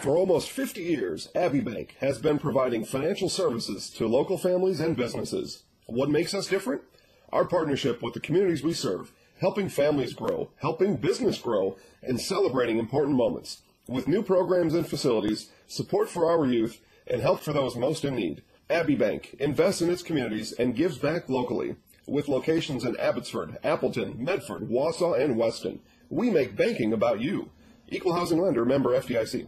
For almost 50 years, Abbey Bank has been providing financial services to local families and businesses. What makes us different? Our partnership with the communities we serve, helping families grow, helping business grow, and celebrating important moments. With new programs and facilities, support for our youth, and help for those most in need. Abbey Bank invests in its communities and gives back locally. With locations in Abbotsford, Appleton, Medford, Wausau, and Weston, we make banking about you. Equal Housing Lender, member FDIC.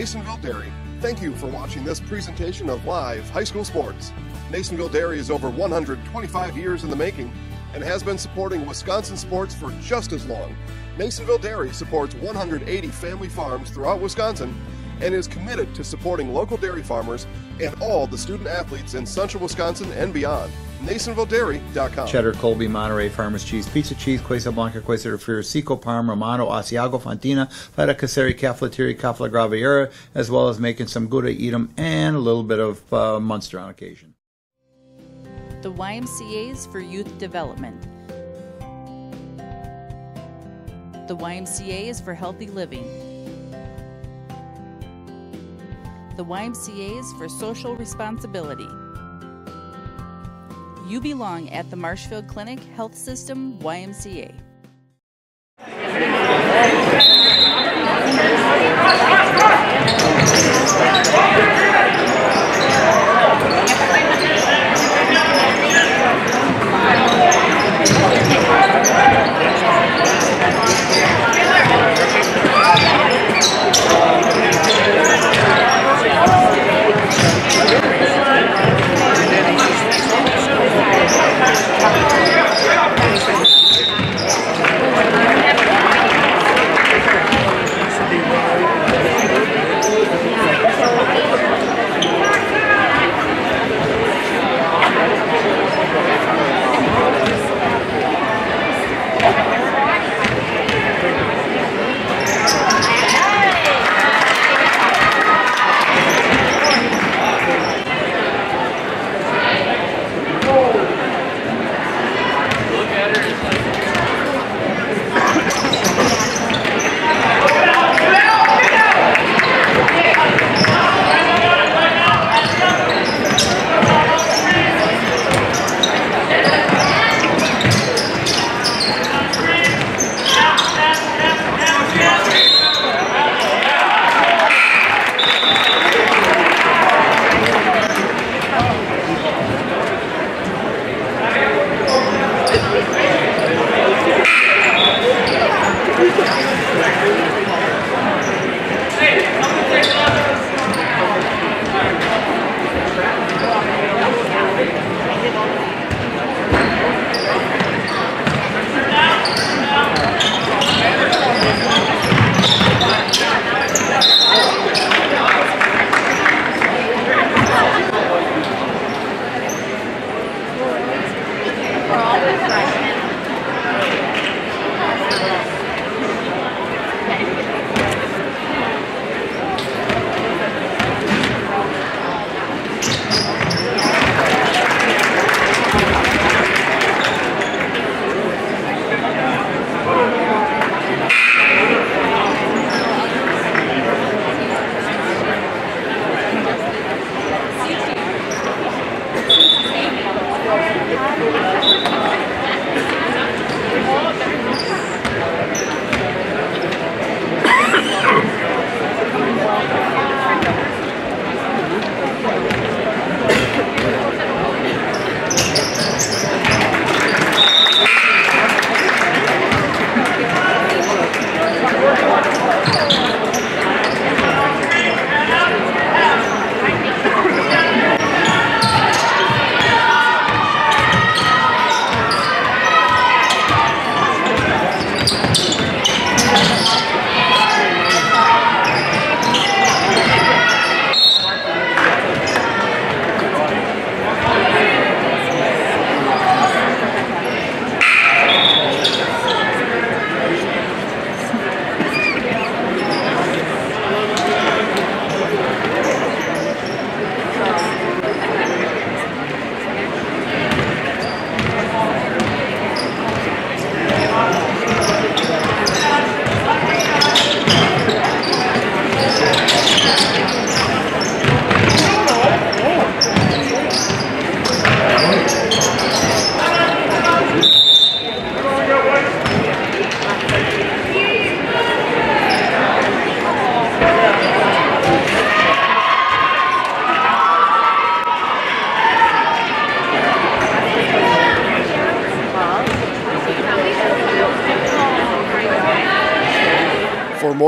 Nasonville Dairy. Thank you for watching this presentation of live high school sports. Nasonville Dairy is over 125 years in the making and has been supporting Wisconsin sports for just as long. Nasonville Dairy supports 180 family farms throughout Wisconsin and is committed to supporting local dairy farmers and all the student athletes in central Wisconsin and beyond. NasonvilleDairy.com. Cheddar, Colby, Monterey, Farmers Cheese, Pizza Cheese, Quesa Blanca, Quesa de Friar, Seco, Parma, Romano, Asiago, Fontina, Feta Caseri, Cafetieri, Cafla Graviera, as well as making some Gouda, Edam, and a little bit of Munster on occasion. The YMCA's for Youth Development. The YMCA is for healthy living. The YMCA is for social responsibility. You belong at the Marshfield Clinic Health System YMCA.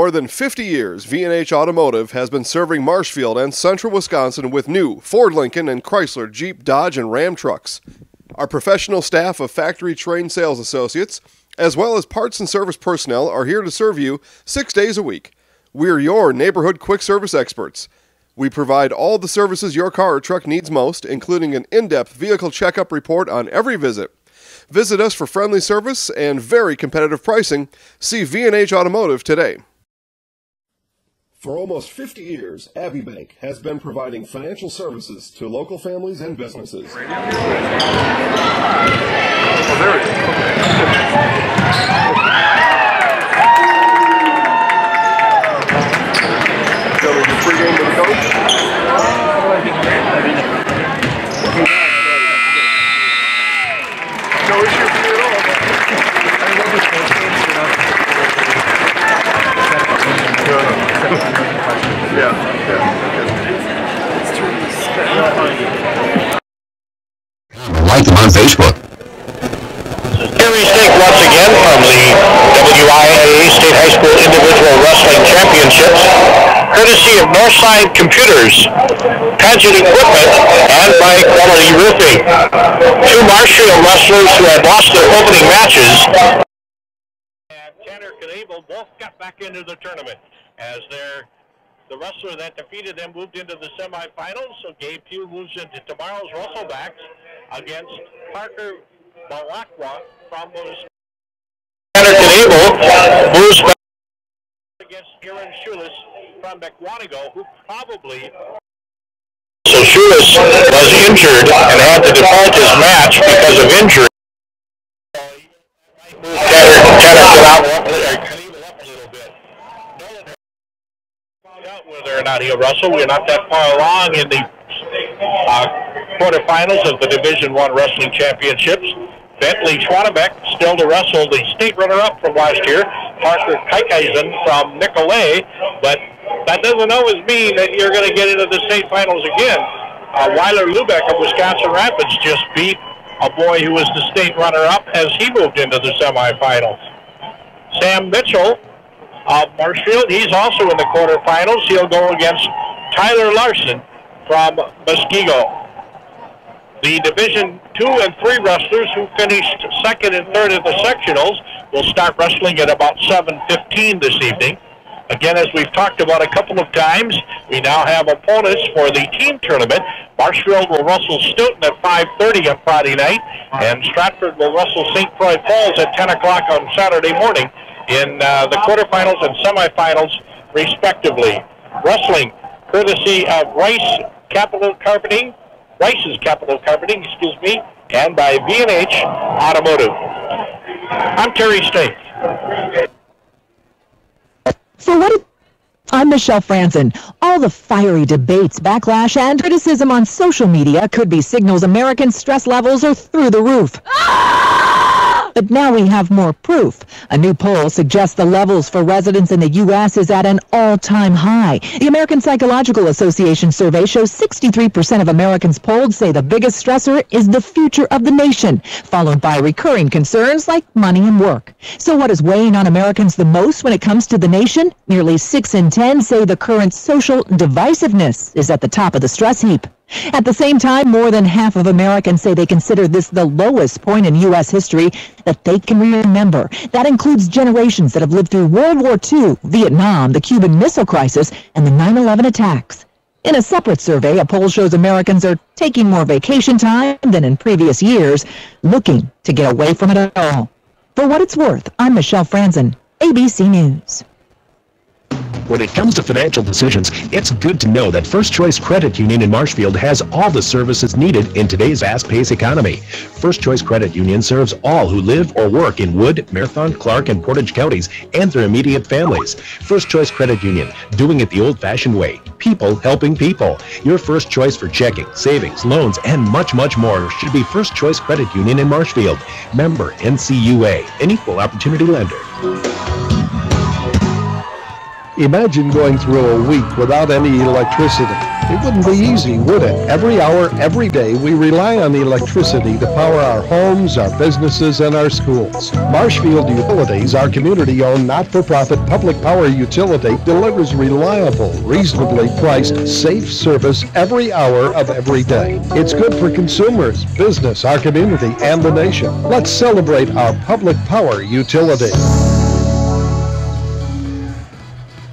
more than 50 years, V&H Automotive has been serving Marshfield and central Wisconsin with new Ford, Lincoln, and Chrysler, Jeep, Dodge, and Ram trucks. Our professional staff of factory-trained sales associates, as well as parts and service personnel, are here to serve you 6 days a week. We're your neighborhood quick service experts. We provide all the services your car or truck needs most, including an in-depth vehicle checkup report on every visit. Visit us for friendly service and very competitive pricing. See V&H Automotive today. For almost 50 years, Abbey Bank has been providing financial services to local families and businesses. Oh, there it is. So we do pregame with the coach? No issue for you at all. I love this postgame, Like them on Facebook. Terry Stink once again from the WIAA State High School Individual Wrestling Championships, courtesy of Northside Computers, Paget Equipment, and by Quality Roofing. Two Marshfield wrestlers who had lost their opening matches and Tanner Knable both got back into the tournament as the wrestler that defeated them moved into the semifinals. So Gabe Pugh moves into tomorrow's Wrestlebacks against Parker Balakwa from those. Tanner Knable moves back against Aaron Schulis from McWanago, who probably. So Schulis was injured and had to default his match because of injury. Tanner got out a little bit. Find out whether or not he'll wrestle. We're not that far along in the quarterfinals of the Division I Wrestling Championships. Bentley Schwanebeck still to wrestle the state runner-up from last year, Parker Kikeisen from Nicolay, but that doesn't always mean that you're going to get into the state finals again. Weiler Lubeck of Wisconsin Rapids just beat a boy who was the state runner-up as he moved into the semifinals. Sam Mitchell of Marshfield, he's also in the quarterfinals. He'll go against Tyler Larson from Muskego. The Division II and III wrestlers who finished second and third in the sectionals will start wrestling at about 7:15 this evening. Again, as we've talked about a couple of times, we now have opponents for the team tournament. Marshfield will wrestle Stoughton at 5:30 on Friday night, and Stratford will wrestle St. Croix Falls at 10 o'clock on Saturday morning in the quarterfinals and semifinals, respectively. Wrestling, courtesy of Rice's Capital Carpeting, and by V&H Automotive. I'm Terry Stink. For what I'm Michelle Franzen. All the fiery debates, backlash, and criticism on social media could be signals Americans' stress levels are through the roof. But now we have more proof. A new poll suggests the levels for residents in the U.S. is at an all-time high. The American Psychological Association survey shows 63% of Americans polled say the biggest stressor is the future of the nation, followed by recurring concerns like money and work. So what is weighing on Americans the most when it comes to the nation? Nearly 6 in 10 say the current social divisiveness is at the top of the stress heap. At the same time, more than half of Americans say they consider this the lowest point in U.S. history that they can remember. That includes generations that have lived through World War II, Vietnam, the Cuban Missile Crisis, and the 9/11 attacks. In a separate survey, a poll shows Americans are taking more vacation time than in previous years, looking to get away from it all. For what it's worth, I'm Michelle Franzen, ABC News. When it comes to financial decisions, it's good to know that First Choice Credit Union in Marshfield has all the services needed in today's fast-paced economy. First Choice Credit Union serves all who live or work in Wood, Marathon, Clark, and Portage counties and their immediate families. First Choice Credit Union, doing it the old-fashioned way. People helping people. Your first choice for checking, savings, loans, and much, much more should be First Choice Credit Union in Marshfield. Member NCUA, an equal opportunity lender. Imagine going through a week without any electricity. It wouldn't be easy, would it? Every hour, every day, we rely on electricity to power our homes, our businesses, and our schools. Marshfield Utilities, our community-owned, not-for-profit public power utility, delivers reliable, reasonably priced, safe service every hour of every day. It's good for consumers, business, our community, and the nation. Let's celebrate our public power utility.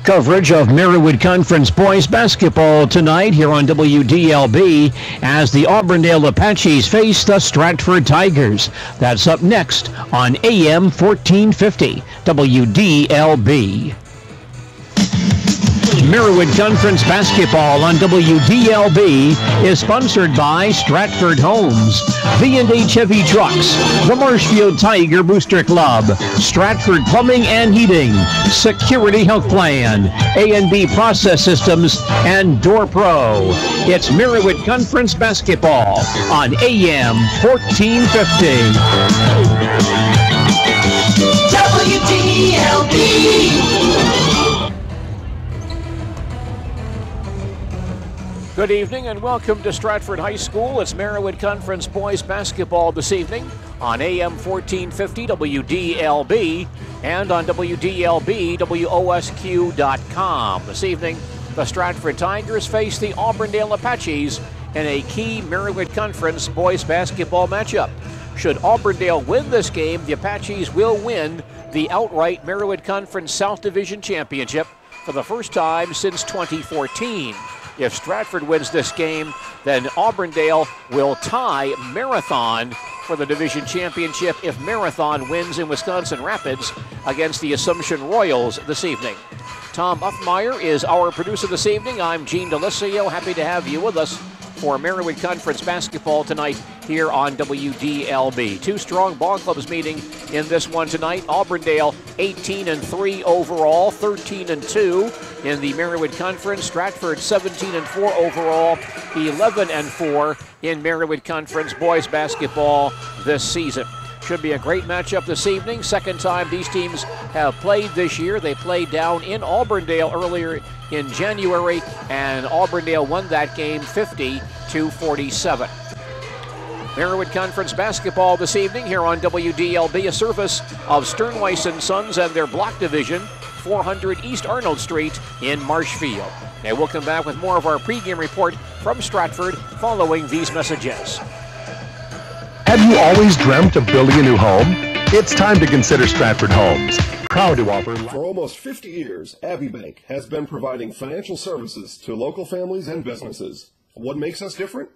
Coverage of Marywood Conference boys basketball tonight here on WDLB as the Auburndale Apaches face the Stratford Tigers. That's up next on AM 1450 WDLB. Marywood Conference basketball on WDLB is sponsored by Stratford Homes, V&H Heavy Trucks, the Marshfield Tiger Booster Club, Stratford Plumbing and Heating, Security Health Plan, A&B Process Systems, and Door Pro. It's Marywood Conference basketball on AM 1450. WDLB. Good evening and welcome to Stratford High School. It's Marywood Conference boys basketball this evening on AM 1450 WDLB and on WDLB WOSQ.com. This evening, the Stratford Tigers face the Auburndale Apaches in a key Marywood Conference boys basketball matchup. Should Auburndale win this game, the Apaches will win the outright Marywood Conference South Division Championship for the first time since 2014. If Stratford wins this game, then Auburndale will tie Marathon for the division championship if Marathon wins in Wisconsin Rapids against the Assumption Royals this evening. Tom Uffmeyer is our producer this evening. I'm Gene Delisio. Happy to have you with us for Marywood Conference basketball tonight here on WDLB. Two strong ball clubs meeting in this one tonight. Auburndale 18-3 overall, 13-2 in the Marywood Conference. Stratford 17-4 overall, 11-4 in Marywood Conference boys basketball this season. Should be a great matchup this evening. Second time these teams have played this year. They played down in Auburndale earlier in January, and Auburndale won that game 50-47. Marywood Conference basketball this evening here on WDLB, a service of Sternweiss & Sons and their block division, 400 East Arnold Street in Marshfield. And we'll come back with more of our pregame report from Stratford following these messages. Have you always dreamt of building a new home? It's time to consider Stratford Homes. Proud to offer. For almost 50 years, Abbey Bank has been providing financial services to local families and businesses. What makes us different?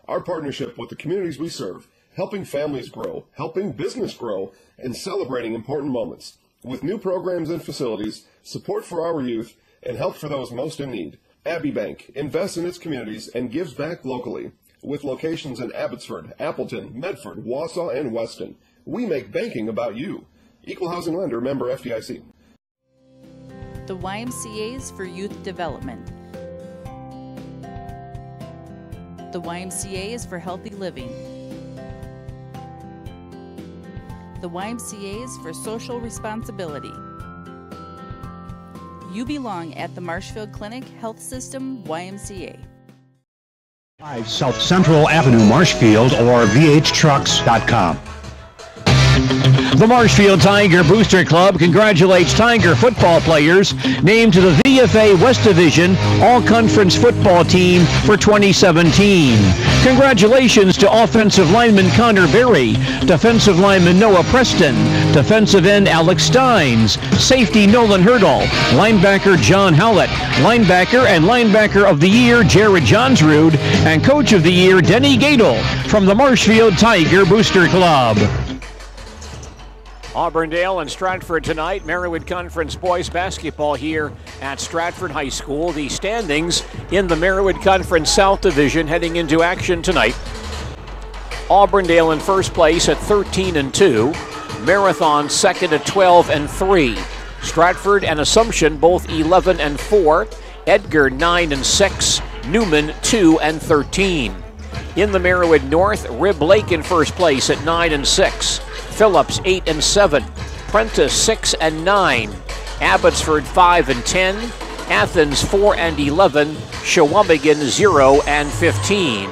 Our partnership with the communities we serve, helping families grow, helping business grow, and celebrating important moments. With new programs and facilities, support for our youth, and help for those most in need. Abbey Bank invests in its communities and gives back locally. With locations in Abbotsford, Appleton, Medford, Wausau, and Weston, we make banking about you. Equal housing lender, member FDIC. The YMCA's for Youth Development. The YMCA is for healthy living. The YMCA is for social responsibility. You belong at the Marshfield Clinic Health System YMCA. South Central Avenue, Marshfield, or vhtrucks.com. The Marshfield Tiger Booster Club congratulates Tiger football players named to the VFA West Division All-Conference Football Team for 2017. Congratulations to offensive lineman Connor Berry, defensive lineman Noah Preston, defensive end Alex Steins, safety Nolan Hurdle, linebacker John Howlett, linebacker and linebacker of the year Jared Johnsrud, and coach of the year Denny Gadel from the Marshfield Tiger Booster Club. Auburndale and Stratford tonight. Marywood Conference boys basketball here at Stratford High School. The standings in the Marywood Conference South Division heading into action tonight. Auburndale in first place at 13-2. Marathon second at 12-3. Stratford and Assumption both 11-4. Edgar 9-6. Newman 2-13. In the Marywood North, Rib Lake in first place at 9-6. Phillips 8-7, Prentice 6-9, Abbotsford 5-10, Athens 4-11, Shawinigan 0-15.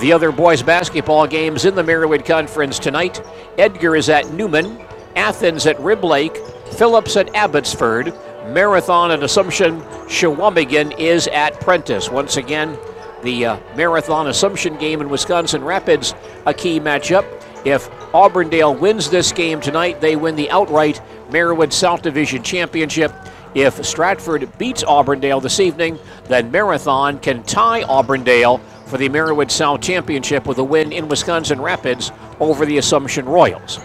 The other boys basketball games in the Marywood Conference tonight: Edgar is at Newman, Athens at Rib Lake, Phillips at Abbotsford, Marathon at Assumption, Shawinigan is at Prentice. Once again, the Marathon Assumption game in Wisconsin Rapids, a key matchup. If Auburndale wins this game tonight, they win the outright Marywood South Division Championship. If Stratford beats Auburndale this evening, then Marathon can tie Auburndale for the Marywood South Championship with a win in Wisconsin Rapids over the Assumption Royals.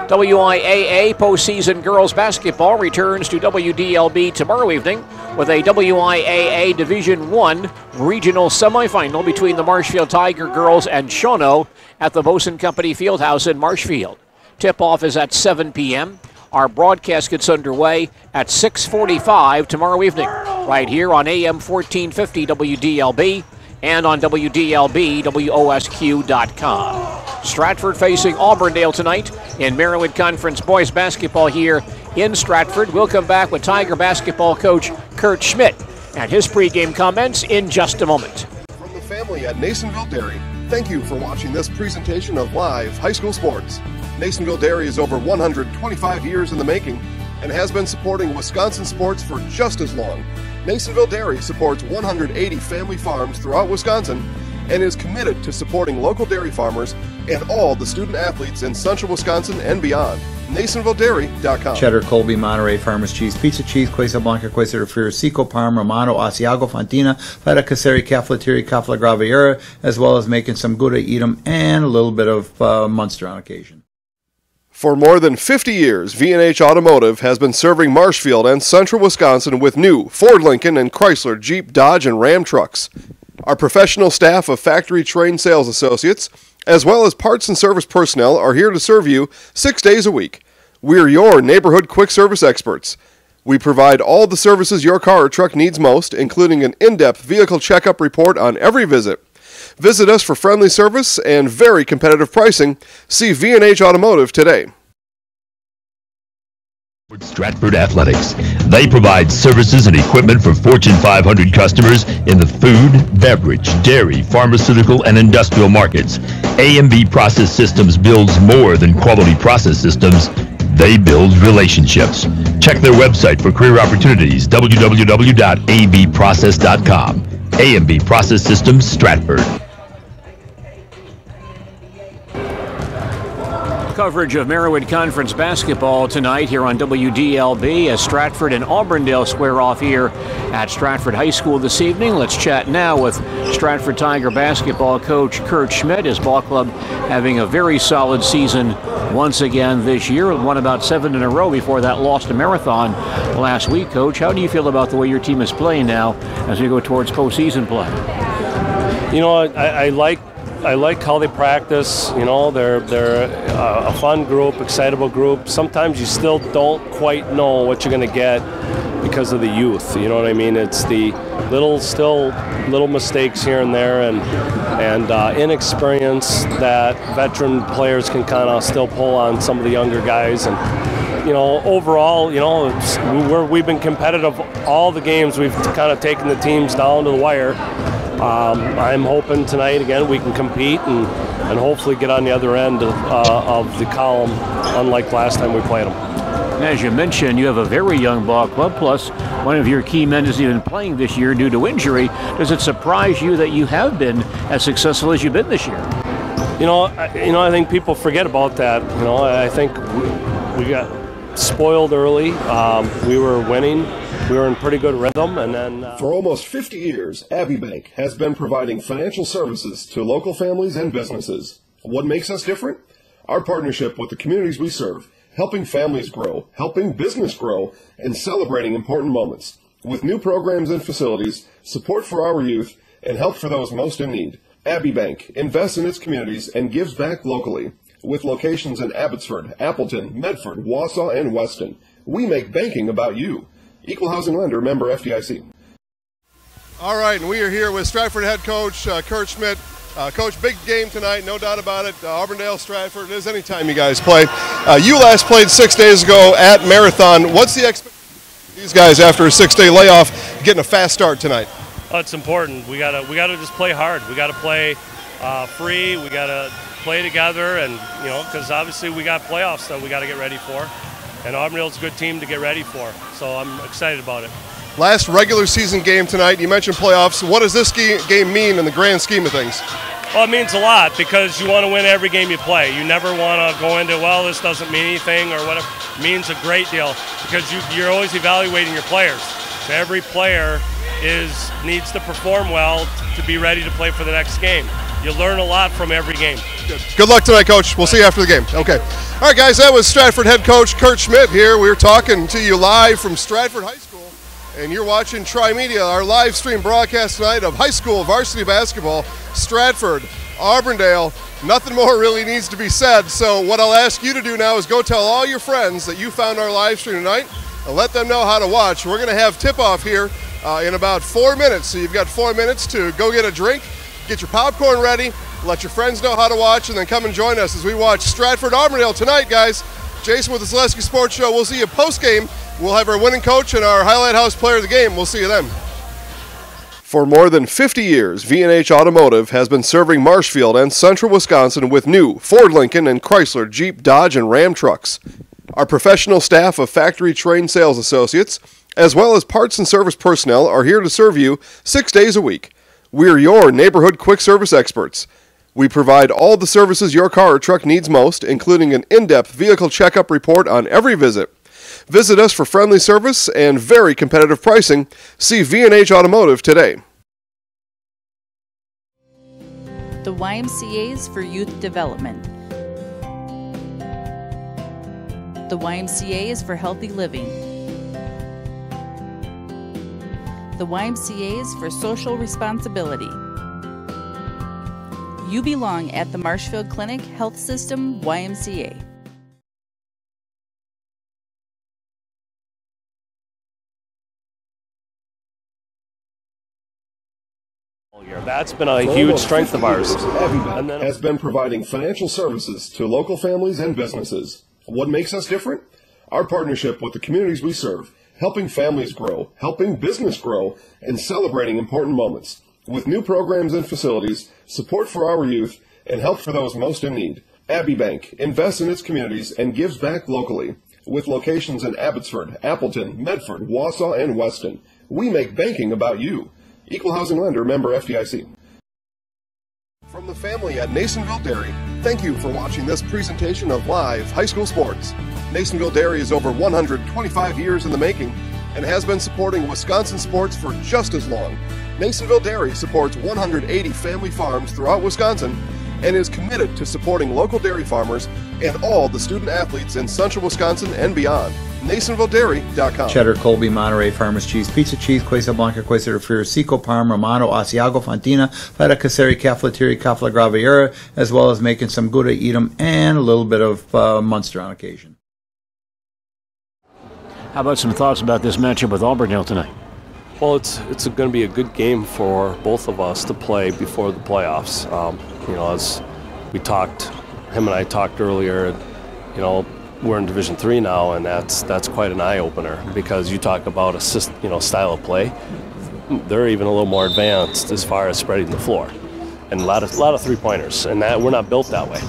WIAA postseason girls basketball returns to WDLB tomorrow evening with a WIAA Division I regional semifinal between the Marshfield Tiger girls and Shawano at the Boson Company Fieldhouse in Marshfield. Tip-off is at 7 p.m. Our broadcast gets underway at 6:45 tomorrow evening, right here on AM 1450 WDLB and on WDLB-WOSQ.com. Stratford facing Auburndale tonight in Marywood Conference boys basketball here in Stratford. We'll come back with Tiger basketball coach Kurt Schmidt and his pregame comments in just a moment. From the family at Nasonville Dairy, thank you for watching this presentation of live high school sports. Nasonville Dairy is over 125 years in the making and has been supporting Wisconsin sports for just as long. Nasonville Dairy supports 180 family farms throughout Wisconsin and is committed to supporting local dairy farmers and all the student athletes in central Wisconsin and beyond. NasonvilleDairy.com. Cheddar, Colby, Monterey, Farmers Cheese, Pizza Cheese, Quesa Blanca, Quesa Refrier, Seco, Parma, Romano, Asiago, Fontina, Feta Caseri, Cafetieri, Cafla Graviera, as well as making some Gouda, Edam, and a little bit of Munster on occasion. For more than 50 years, V&H Automotive has been serving Marshfield and central Wisconsin with new Ford, Lincoln, and Chrysler, Jeep, Dodge, and Ram trucks. Our professional staff of factory-trained sales associates, as well as parts and service personnel, are here to serve you 6 days a week. We're your neighborhood quick service experts. We provide all the services your car or truck needs most, including an in-depth vehicle checkup report on every visit. Visit us for friendly service and very competitive pricing. See V&H Automotive today. Stratford Athletics. They provide services and equipment for Fortune 500 customers in the food, beverage, dairy, pharmaceutical, and industrial markets. AMB Process Systems builds more than quality process systems. They build relationships. Check their website for career opportunities, www.abprocess.com. AMB Process Systems, Stratford. Coverage of Marywood Conference basketball tonight here on WDLB as Stratford and Auburndale square off here at Stratford High School this evening. Let's chat now with Stratford Tiger basketball coach Kurt Schmidt. His ball club having a very solid season once again this year. Won about 7 in a row before that loss to Marathon last week. Coach, how do you feel about the way your team is playing now as we go towards postseason play? You know, I like how they practice. You know, they're a fun group, excitable group. Sometimes you still don't quite know what you're going to get because of the youth. You know what I mean? It's the little mistakes here and there, and inexperience that veteran players can kind of still pull on some of the younger guys. And you know, overall, you know, we've been competitive all the games. We've kind of taken the teams down to the wire. I'm hoping tonight, again, we can compete and hopefully get on the other end of the column, unlike last time we played them. As you mentioned, you have a very young ball club, plus one of your key men isn't even playing this year due to injury. Does it surprise you that you have been as successful as you've been this year? You know, I think people forget about that. You know, I think we got spoiled early. We were winning. We were in pretty good rhythm, and then... For almost 50 years, Abbey Bank has been providing financial services to local families and businesses. What makes us different? Our partnership with the communities we serve, helping families grow, helping business grow, and celebrating important moments. With new programs and facilities, support for our youth, and help for those most in need. Abbey Bank invests in its communities and gives back locally. With locations in Abbotsford, Appleton, Medford, Wausau, and Weston, we make banking about you. Equal housing lender, member FDIC. All right, and we are here with Stratford head coach Kurt Schmidt. Coach, big game tonight, no doubt about it. Auburndale, Stratford, it is any time you guys play. You last played 6 days ago at Marathon. What's the expectation of these guys after a 6-day layoff getting a fast start tonight? Oh, it's important. We gotta just play hard. We gotta play free. We gotta play together, and because obviously we got playoffs that we gotta get ready for. And Auburndale's a good team to get ready for. So I'm excited about it. Last regular season game tonight. You mentioned playoffs. What does this game mean in the grand scheme of things? Well, it means a lot because you want to win every game you play. You never want to go into, well, this doesn't mean anything or whatever. It means a great deal because you're always evaluating your players. So every player needs to perform well to be ready to play for the next game. You learn a lot from every game. Good luck tonight, Coach. We'll see you after the game. Okay. All right, guys, that was Stratford head coach Kurt Schmidt here. We were talking to you live from Stratford High School, and you're watching Tri-Media, our live stream broadcast tonight of high school varsity basketball. Stratford, Auburndale, nothing more really needs to be said. So what I'll ask you to do now is go tell all your friends that you found our live stream tonight and let them know how to watch. We're going to have tip-off here in about 4 minutes. So you've got 4 minutes to go get a drink, get your popcorn ready, let your friends know how to watch, and then come and join us as we watch Stratford Auburndale tonight, guys. Jason with the Zaleski Sports Show. We'll see you post-game. We'll have our winning coach and our highlight house player of the game. We'll see you then. For more than 50 years, V&H Automotive has been serving Marshfield and central Wisconsin with new Ford, Lincoln, and Chrysler, Jeep, Dodge, and Ram trucks. Our professional staff of factory-trained sales associates, as well as parts and service personnel, are here to serve you 6 days a week. We're your neighborhood quick service experts. We provide all the services your car or truck needs most, including an in-depth vehicle checkup report on every visit. Visit us for friendly service and very competitive pricing. See V&H Automotive today. The YMCA's for Youth Development. The YMCA is for healthy living. The YMCA is for social responsibility. You belong at the Marshfield Clinic Health System YMCA. That's been a huge strength of ours. AbbeyBank has been providing financial services to local families and businesses. What makes us different? Our partnership with the communities we serve, helping families grow, helping business grow, and celebrating important moments. With new programs and facilities, support for our youth, and help for those most in need. AbbeyBank invests in its communities and gives back locally. With locations in Abbotsford, Appleton, Medford, Wausau, and Weston, we make banking about you. Equal housing lender, member FDIC. From the family at Nasonville Dairy, thank you for watching this presentation of live high school sports. Nasonville Dairy is over 125 years in the making and has been supporting Wisconsin sports for just as long. Nasonville Dairy supports 180 family farms throughout Wisconsin and is committed to supporting local dairy farmers and all the student athletes in central Wisconsin and beyond. NasonvilleDairy.com. Cheddar, Colby, Monterey, Farmers Cheese, Pizza Cheese, Quesa Blanca, Quesa de Friar, Seco, Parma, Romano, Asiago, Fontina, Feta Caseri, Cafaleteria, Cafla Graviera, as well as making some Gouda, Edam, and a little bit of Munster on occasion. How about some thoughts about this matchup with Auburndale tonight? Well, it's going to be a good game for both of us to play before the playoffs. As we talked, him and I talked earlier, we're in Division III now, and that's quite an eye-opener because you talk about a style of play. They're even a little more advanced as far as spreading the floor, and a lot of three-pointers, and that we're not built that way.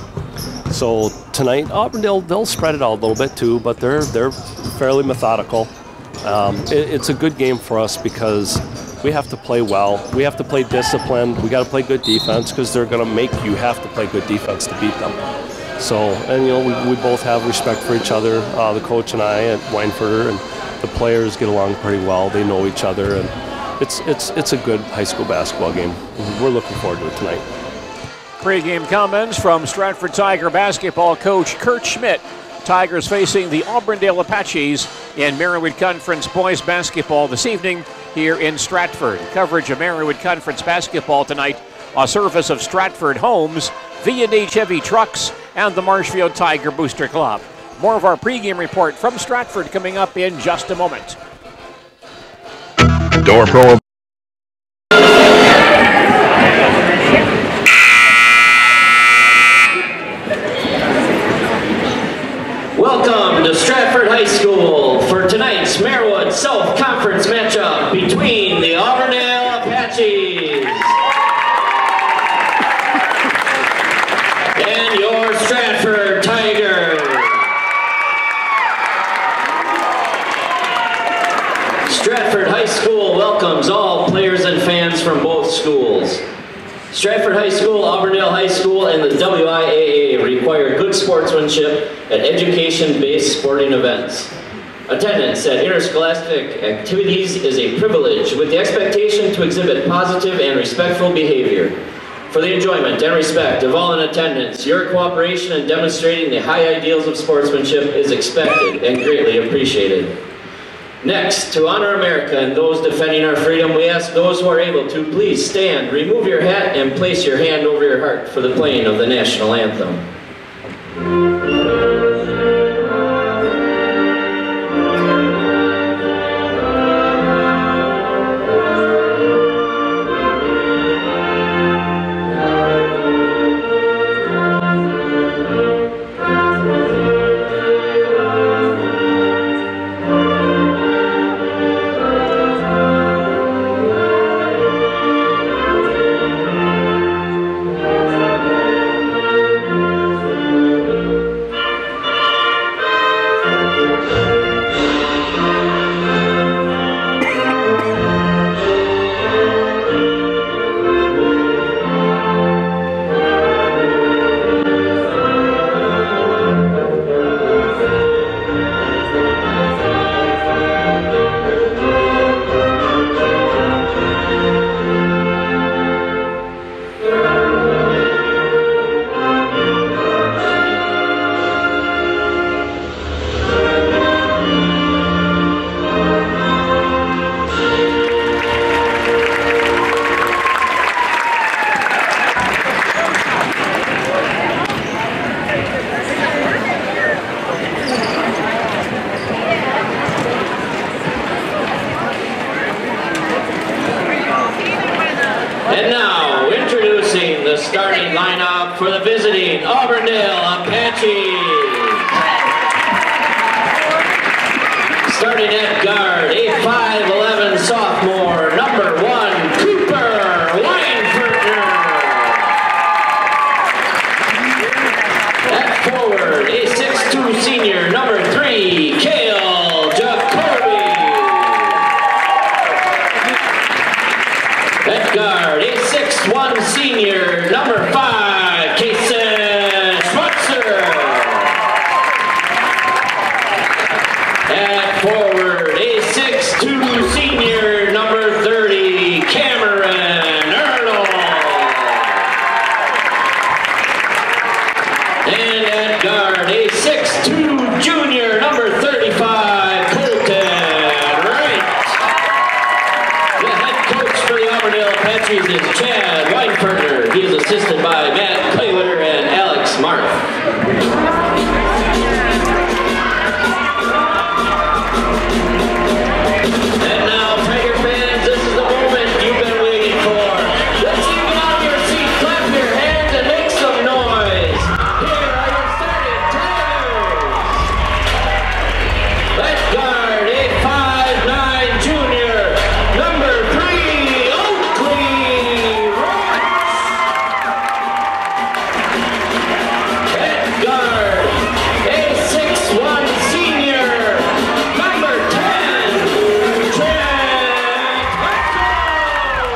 So tonight, Auburndale, they'll spread it out a little bit too, but they're fairly methodical. It's a good game for us because we have to play well. We have to play disciplined. We got to play good defense because they're going to make you have to play good defense to beat them. So, and we both have respect for each other, the coach and I at Weinfurter, and the players get along pretty well. They know each other, and it's a good high school basketball game. We're looking forward to it tonight. Pre-game comments from Stratford Tiger basketball coach Kurt Schmidt. Tigers facing the Auburndale Apaches in Marywood Conference boys basketball this evening here in Stratford. Coverage of Marywood Conference basketball tonight, a service of Stratford Homes, V&H Heavy Trucks, and the Marshfield Tiger Booster Club. More of our pregame report from Stratford coming up in just a moment. Door Pro. fans from both schools. Stratford High School, Auburndale High School, and the WIAA require good sportsmanship at education-based sporting events. Attendance at interscholastic activities is a privilege with the expectation to exhibit positive and respectful behavior. For the enjoyment and respect of all in attendance, your cooperation in demonstrating the high ideals of sportsmanship is expected and greatly appreciated. Next, to honor America and those defending our freedom, we ask those who are able to please stand, remove your hat, and place your hand over your heart for the playing of the national anthem. And now, introducing the starting lineup for the visiting Auburndale Apaches. Starting at guard, a 5'11" sophomore, number 1, Cooper Weinfertner. At forward, a 6'2" senior, number 3, Cale Jacoby. At guard, a 6'1" senior, number 5, Kason Schwartzer. At forward, a 6'2" senior, number 30, Cameron Arnold. And at guard, a 6'2" junior, number 35, Colton Wright. The head coach for the Auburndale Apaches is Chad Weinfertner. He is assisted by Matt Clayler and Alex Marth. And now, Tiger fans, this is the moment you've been waiting for. Let's see you get out of your seat, clap your hands, and make some noise. Here are your starting Tigers. At guard, a 5'9" junior, number 3, Oakley Roach. At guard, a 6'1" senior, number 10, Trent Hutto.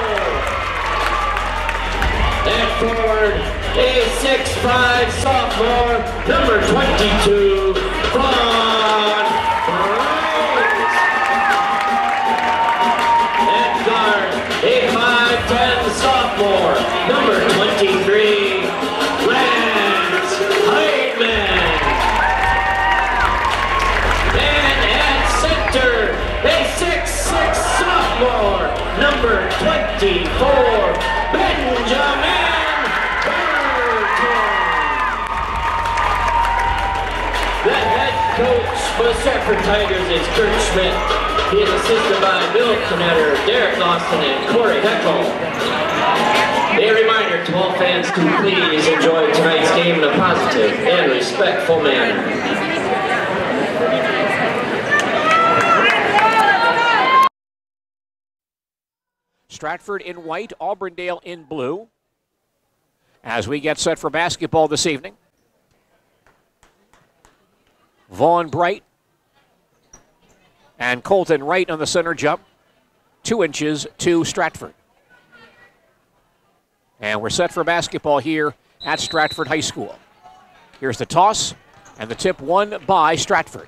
At forward, a 6'5" sophomore, number 22, Vaughn Rice. At guard, a 5'10" sophomore, number 23, Lance Heidman. And at center, a 6'6" sophomore, number 24, Benjamin Burton. The head coach for the Stratford Tigers is Kurt Schmidt. He is assisted by Bill Knetter, Derek Lawson, and Corey Heckel. A reminder to all fans to please enjoy tonight's game in a positive and respectful manner. Stratford in white, Auburndale in blue. As we get set for basketball this evening, Vaughn Bright and Colton Wright on the center jump, 2 inches to Stratford. And we're set for basketball here at Stratford High School. Here's the toss, and the tip won by Stratford.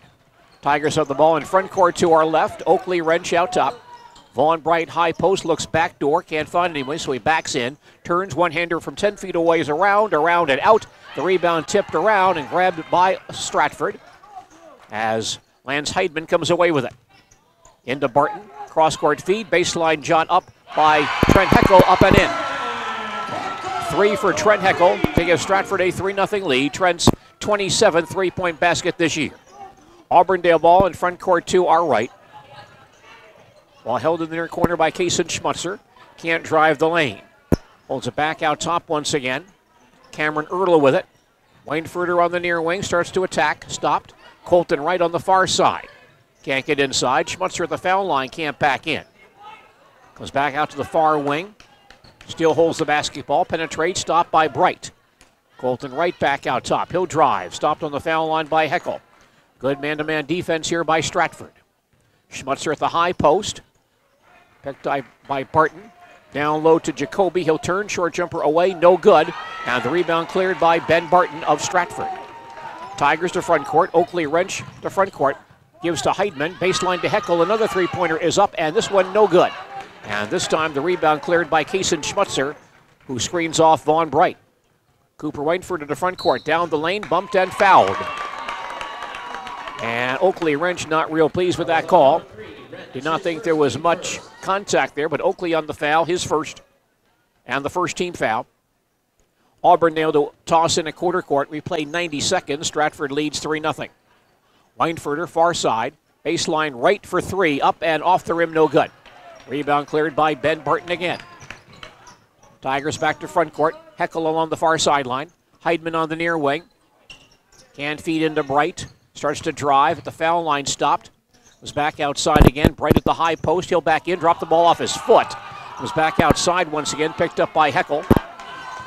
Tigers have the ball in front court to our left. Oakley Wrench out top. Vaughn Bright high post, looks back door, can't find anyone, so he backs in. Turns one-hander from 10 feet away, is around and out. The rebound tipped around and grabbed by Stratford as Lance Heidman comes away with it. Into Barton, cross-court feed, baseline jot up by Trent Heckel, up and in. 3 for Trent Heckel to give Stratford a 3-0 lead. Trent's 27th three-point basket this year. Auburndale ball in front court to our right. Ball held in the near corner by Kason Schmutzer. Can't drive the lane. Holds it back out top once again. Cameron Ertl with it. Weinfurter on the near wing, starts to attack. Stopped. Colton Wright on the far side. Can't get inside. Schmutzer at the foul line, can't back in. Goes back out to the far wing. Still holds the basketball. Penetrates, stopped by Bright. Colton Wright back out top. He'll drive. Stopped on the foul line by Heckel. Good man-to-man defense here by Stratford. Schmutzer at the high post. Picked by Barton. Down low to Jacoby. He'll turn. Short jumper away. No good. And the rebound cleared by Ben Barton of Stratford. Tigers to front court. Oakley Wrench to front court. Gives to Heidman. Baseline to Heckel. Another three-pointer is up. And this one no good. And this time the rebound cleared by Kason Schmutzer, who screens off Vaughn Bright. Cooper Weinford to the front court. Down the lane. Bumped and fouled. And Oakley Wrench not real pleased with that call. Did not think there was much contact there, but Oakley on the foul, his first, and the first team foul. Auburndale to toss in a quarter court. We play 90 seconds. Stratford leads 3-0. Weinfurter, far side. Baseline right for 3. Up and off the rim, no good. Rebound cleared by Ben Barton again. Tigers back to front court. Heckel along the far sideline. Heidman on the near wing. Can feed into Bright. Starts to drive at the foul line, stopped. Was back outside again. Bright at the high post. He'll back in, drop the ball off his foot. Was back outside once again, picked up by Heckel.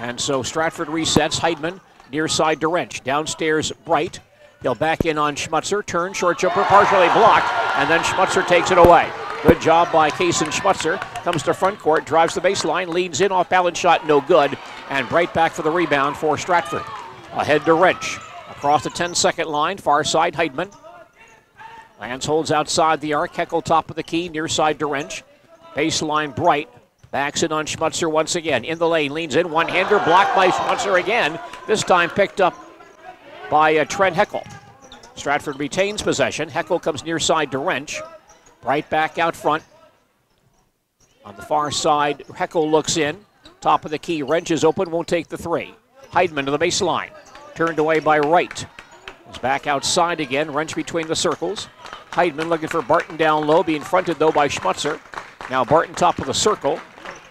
And so Stratford resets. Heidman near side to Wrench. Downstairs, Bright. He'll back in on Schmutzer. Turn, short jumper, partially blocked. And then Schmutzer takes it away. Good job by Kason Schmutzer. Comes to front court, drives the baseline, leans in, off balance shot, no good. And Bright back for the rebound for Stratford. Ahead to Wrench. Across the 10-second line, far side, Heidman. Lance holds outside the arc. Heckel top of the key, near side to Wrench. Baseline, Bright. Backs it on Schmutzer once again. In the lane, leans in, one-hander, blocked by Schmutzer again. This time picked up by Trent Heckel. Stratford retains possession. Heckel comes near side to Wrench. Bright back out front. On the far side, Heckel looks in. Top of the key, Wrench is open, won't take the 3. Heidman to the baseline. Turned away by Wright. Is back outside again. Wrench between the circles. Heidman looking for Barton down low, being fronted though by Schmutzer. Now Barton top of the circle.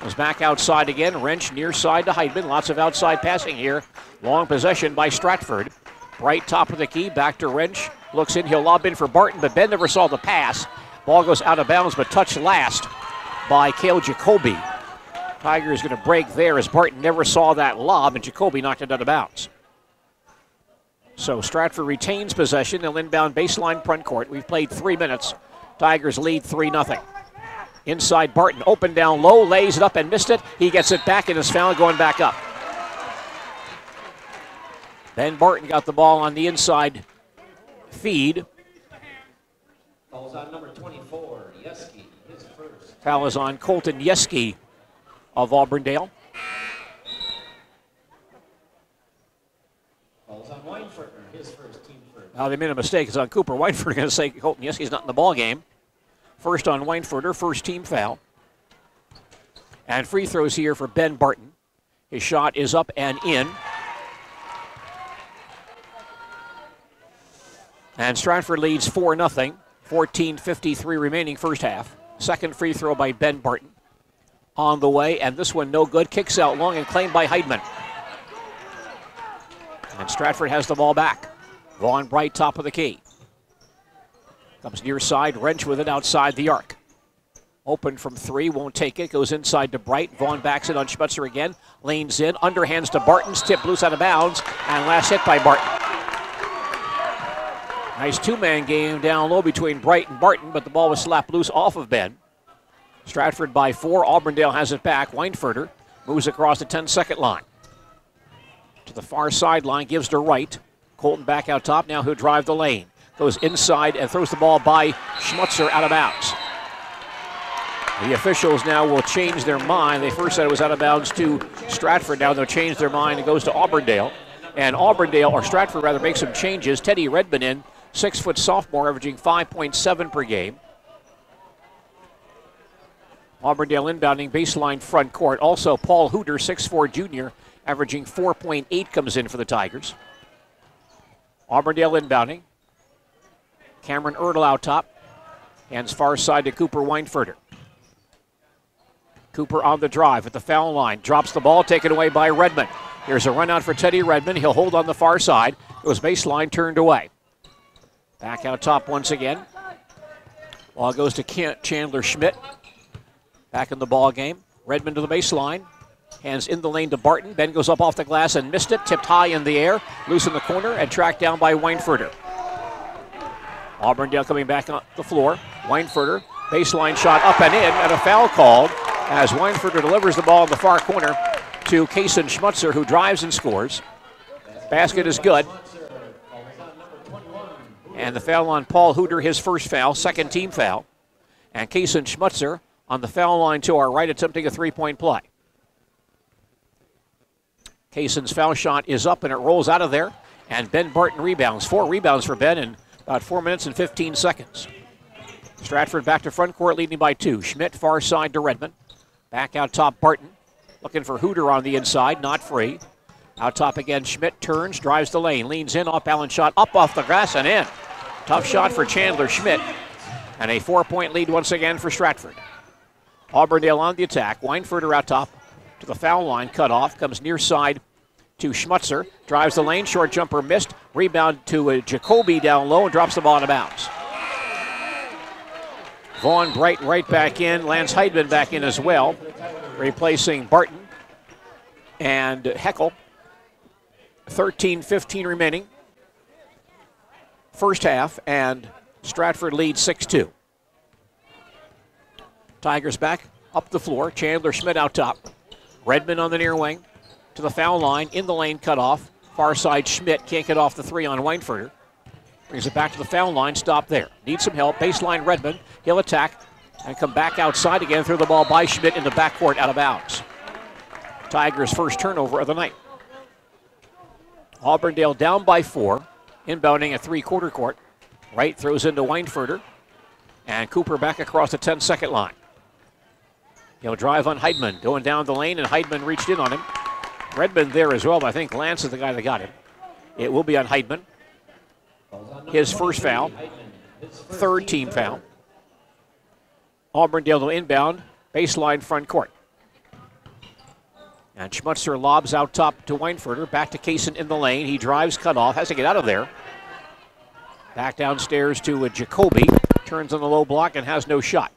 Is back outside again. Wrench near side to Heidman. Lots of outside passing here. Long possession by Stratford. Bright top of the key. Back to Wrench. Looks in. He'll lob in for Barton, but Ben never saw the pass. Ball goes out of bounds, but touched last by Cale Jacoby. Tiger is going to break there as Barton never saw that lob, and Jacoby knocked it out of bounds. So Stratford retains possession. They'll inbound baseline front court. We've played 3 minutes. Tigers lead 3-0. Inside Barton, open down low, lays it up and missed it. He gets it back and is fouled going back up. Ben Barton got the ball on the inside feed. Falls on number 24, Yeski, his first. Foul is on Colton Yeski of Auburndale. Falls on Weinfurter, his first, team first. Now they made a mistake. It's on Cooper Weinfurter. Going to say Colton Yeski's not in the ball game. First on Weinfurter, first team foul. And free throws here for Ben Barton. His shot is up and in. And Stratford leads 4-0. 14:53 remaining first half. Second free throw by Ben Barton. On the way, and this one no good. Kicks out long and claimed by Heidman. And Stratford has the ball back. Vaughn Bright top of the key. Comes near side, Wrench with it outside the arc. Open from 3, won't take it, goes inside to Bright. Vaughn backs it on Schmutzer again, lanes in, underhands to Barton's tip, loose out of bounds, and last hit by Barton. Nice two-man game down low between Bright and Barton, but the ball was slapped loose off of Ben. Stratford by 4, Auburndale has it back. Weinfurter Moves across the 10-second line. To the far sideline, gives to right. Colton back out top. Now he'll drive the lane. Goes inside and throws the ball by Schmutzer out of bounds. The officials now will change their mind. They first said it was out of bounds to Stratford. Now they'll change their mind. It goes to Auburndale. And Auburndale, or Stratford rather, makes some changes. Teddy Redmond in, 6-foot sophomore, averaging 5.7 per game. Auburndale inbounding baseline front court. Also, Paul Hooter, 6'4 junior, averaging 4.8 comes in for the Tigers. Auburndale inbounding. Cameron Erdl out top. Hands far side to Cooper Weinfurter. Cooper on the drive at the foul line. Drops the ball, taken away by Redmond. Here's a run out for Teddy Redmond. He'll hold on the far side. Goes baseline, turned away. Back out top once again. Ball goes to Chandler Schmidt. Back in the ball game. Redmond to the baseline. Hands in the lane to Barton. Ben goes up off the glass and missed it. Tipped high in the air. Loose in the corner and tracked down by Weinfurter. Auburndale coming back on the floor. Weinfurter, baseline shot up and in, and a foul called as Weinfurter delivers the ball in the far corner to Kason Schmutzer, who drives and scores. Basket is good. And the foul on Paul Hooter, his first foul, second team foul. And Kason Schmutzer on the foul line to our right, attempting a three-point play. Kason's foul shot is up and it rolls out of there. And Ben Barton rebounds. 4 rebounds for Ben in about 4 minutes and 15 seconds. Stratford back to front court, leading by 2. Schmidt far side to Redmond. Back out top, Barton. Looking for Hooter on the inside, not free. Out top again, Schmidt turns, drives the lane, leans in, off-balance shot, up off the grass and in. Tough shot for Chandler Schmidt. And a 4-point lead once again for Stratford. Auburndale on the attack. Weinfurter out top to the foul line, cut off, comes near side to Schmutzer. Drives the lane, short jumper missed. Rebound to Jacoby down low and drops the ball out of bounds. Vaughn Bright right back in. Lance Heidman back in as well, replacing Barton and Heckel. 13-15 remaining. First half, and Stratford leads 6-2. Tigers back up the floor. Chandler Schmidt out top. Redmond on the near wing to the foul line. In the lane, cut off. Far side, Schmidt can't get off the 3 on Weinfurter. Brings it back to the foul line, stop there. Needs some help. Baseline Redmond. He'll attack and come back outside again. Throw the ball by Schmidt in the backcourt out of bounds. Tigers' first turnover of the night. Auburndale down by 4. Inbounding at 3-quarter court. Wright throws into Weinfurter. And Cooper back across the 10-second line. He'll drive on Heidman. Going down the lane, and Heidman reached in on him. Redmond there as well, but I think Lance is the guy that got him. It will be on Heidman. His first foul. Third team foul. Auburndale to inbound. Baseline front court. And Schmutzer lobs out top to Weinfurter. Back to Kaysen in the lane. He drives, cut off. Has to get out of there. Back downstairs to Jacoby. Turns on the low block and has no shot.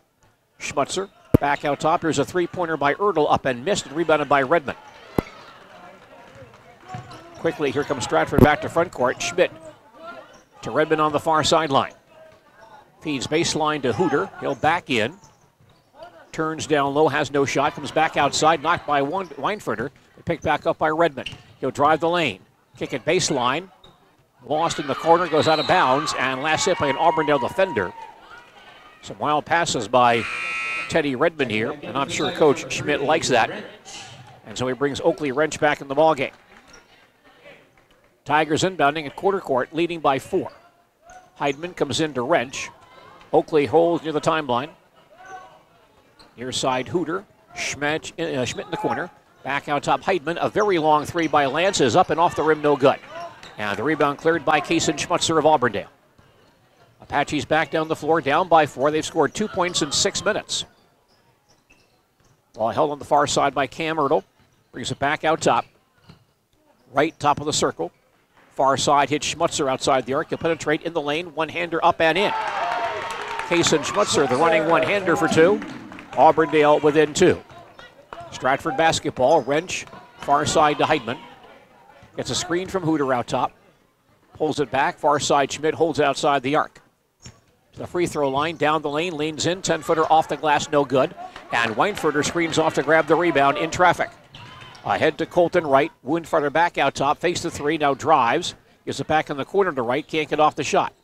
Schmutzer back out top. Here's a three-pointer by Erdl, up and missed, and rebounded by Redmond. Quickly, here comes Stratford back to front court. Schmidt to Redmond on the far sideline. Feeds baseline to Hooter. He'll back in. Turns down low, has no shot. Comes back outside, knocked by Weinfurter. Picked back up by Redmond. He'll drive the lane. Kick it baseline. Lost in the corner, goes out of bounds, and last hit by an Auburndale defender. Some wild passes by Teddy Redmond here, and I'm sure Coach Schmidt likes that. And so he brings Oakley Wrench back in the ballgame. Tigers inbounding at quarter court, leading by 4. Heidman comes in to Wrench. Oakley holds near the timeline. Near side Hooter. Schmidt in the corner. Back out top Heidman. A very long 3 by Lance is up and off the rim, no good. And the rebound cleared by Kaysen Schmutzer of Auburndale. Apaches back down the floor, down by 4. They've scored 2 points in 6 minutes. Ball held on the far side by Cam Erdl. Brings it back out top. Right top of the circle. Far side hits Schmutzer outside the arc. He'll penetrate in the lane. One-hander up and in. Kaysen Schmutzer, the running one-hander for 2. Auburndale within 2. Stratford basketball. Wrench far side to Heidman. Gets a screen from Hooter out top. Pulls it back. Far side Schmidt holds it outside the arc. To the free throw line. Down the lane. Leans in. 10-footer off the glass. No good. And Weinfurter screens off to grab the rebound in traffic. Ahead to Colton Wright. Windfarter back out top. Face the three. Now drives. Gets it back in the corner to Wright. Can't get off the shot.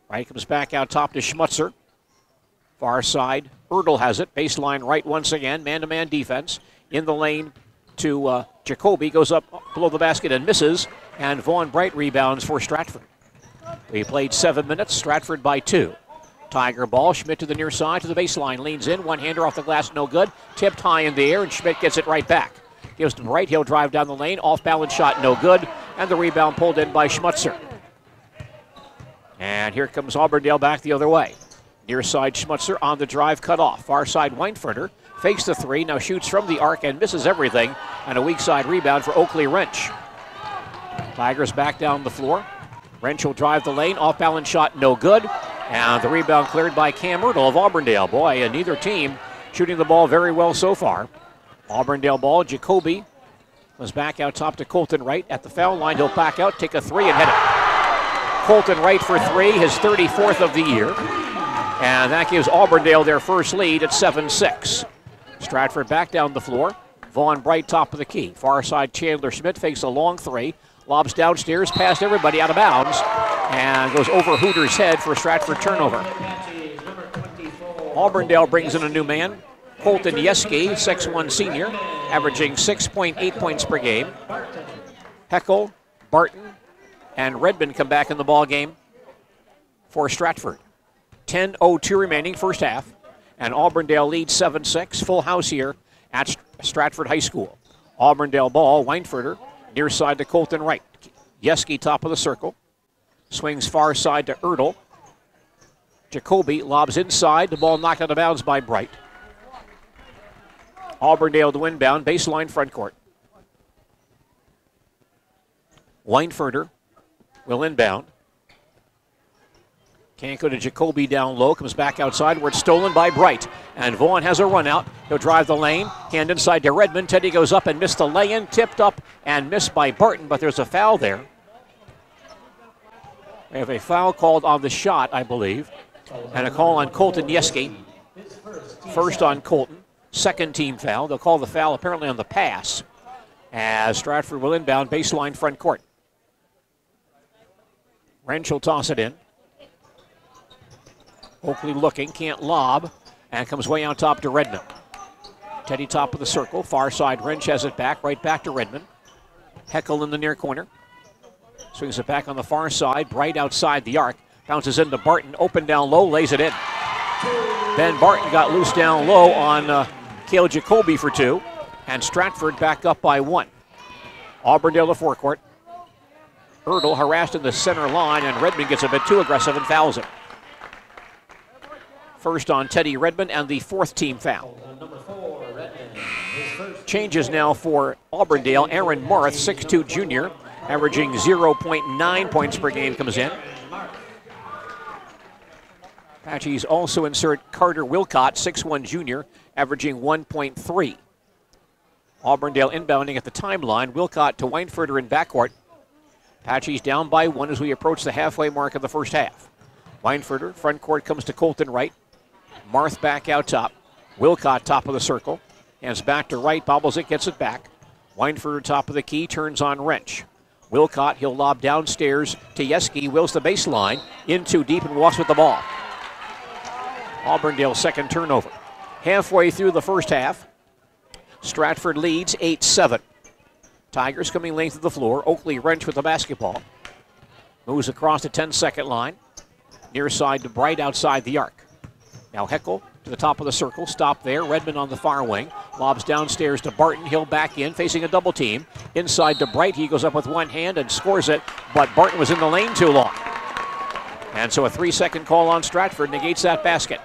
Wright comes back out top to Schmutzer. Far side. Erdl has it. Baseline right once again. Man-to-man defense. In the lane to Jacoby. Goes up below the basket and misses. And Vaughn Bright rebounds for Stratford. We played 7 minutes. Stratford by 2. Tiger ball. Schmidt to the near side to the baseline. Leans in. One-hander off the glass. No good. Tipped high in the air, and Schmidt gets it right back. Gives to Bright. He'll drive down the lane. Off-balance shot. No good. And the rebound pulled in by Schmutzer. And here comes Auburndale back the other way. Near side Schmutzer on the drive, cut off. Far side Weinfurter fakes the three, now shoots from the arc and misses everything. And a weak side rebound for Oakley Wrench. Tigers back down the floor. Wrench will drive the lane, off-balance shot, no good. And the rebound cleared by Cam Erdl of Auburndale. Boy, and neither team shooting the ball very well so far. Auburndale ball, Jacoby was back out top to Colton Wright. At the foul line, he'll back out, take a three, and hit it. Colton Wright for three, his 34th of the year. And that gives Auburndale their first lead at 7-6. Stratford back down the floor. Vaughn Bright top of the key. Far side Chandler Schmidt fakes a long three. Lobs downstairs, past everybody, out of bounds. And goes over Hooter's head for a Stratford turnover. Auburndale brings in a new man. Colton Yeski, 6'1" senior, averaging 6.8 points per game. Heckel, Barton, and Redmond come back in the ball game for Stratford. 10:02 remaining, first half, and Auburndale leads 7-6. Full house here at Stratford High School. Auburndale ball, Weinfurter, near side to Colton Wright. Yeski top of the circle, swings far side to Erdl. Jacoby lobs inside, the ball knocked out of bounds by Bright. Auburndale to inbound, baseline front court. Weinfurter will inbound. Can't go to Jacoby down low, comes back outside where it's stolen by Bright. And Vaughn has a run out. He'll drive the lane, hand inside to Redmond. Teddy goes up and missed the lay-in, tipped up and missed by Barton, but there's a foul there. We have a foul called on the shot, I believe, and a call on Colton Yeski. First on Colton, second team foul. They'll call the foul apparently on the pass as Stratford will inbound baseline front court. Wrench will toss it in. Oakley looking, can't lob, and comes way on top to Redmond. Teddy top of the circle, far side Wrench has it back, right back to Redmond. Heckel in the near corner. Swings it back on the far side, Bright outside the arc. Bounces into Barton, open down low, lays it in. Ben Barton got loose down low on Cale Jacoby for two, and Stratford back up by one. Auburndale to forecourt. Erdl harassed in the center line, and Redmond gets a bit too aggressive and fouls him. First on Teddy Redmond and the fourth team foul. Changes now for Auburndale. Aaron Marth, 6'2" junior, averaging 0.9 points per game, comes in. Apaches also insert Carter Wilcott, 6'1" junior, averaging 1.3. Auburndale inbounding at the timeline. Wilcott to Weinfurter in backcourt. Apaches down by one as we approach the halfway mark of the first half. Weinfurter, front court, comes to Colton Wright. Marth back out top. Wilcott top of the circle. Hands back to Wright, bobbles it, gets it back. Weinfurter top of the key, turns on Wrench. Wilcott, he'll lob downstairs to Yeski, wills the baseline, in too deep and walks with the ball. Auburndale's second turnover. Halfway through the first half, Stratford leads 8-7. Tigers coming length of the floor. Oakley Wrench with the basketball. Moves across the 10-second line. Near side to Bright outside the arc. Now Heckel to the top of the circle. Stop there. Redmond on the far wing. Lobs downstairs to Barton. He'll back in, facing a double team. Inside to Bright. He goes up with one hand and scores it, but Barton was in the lane too long. And so a 3-second call on Stratford negates that basket.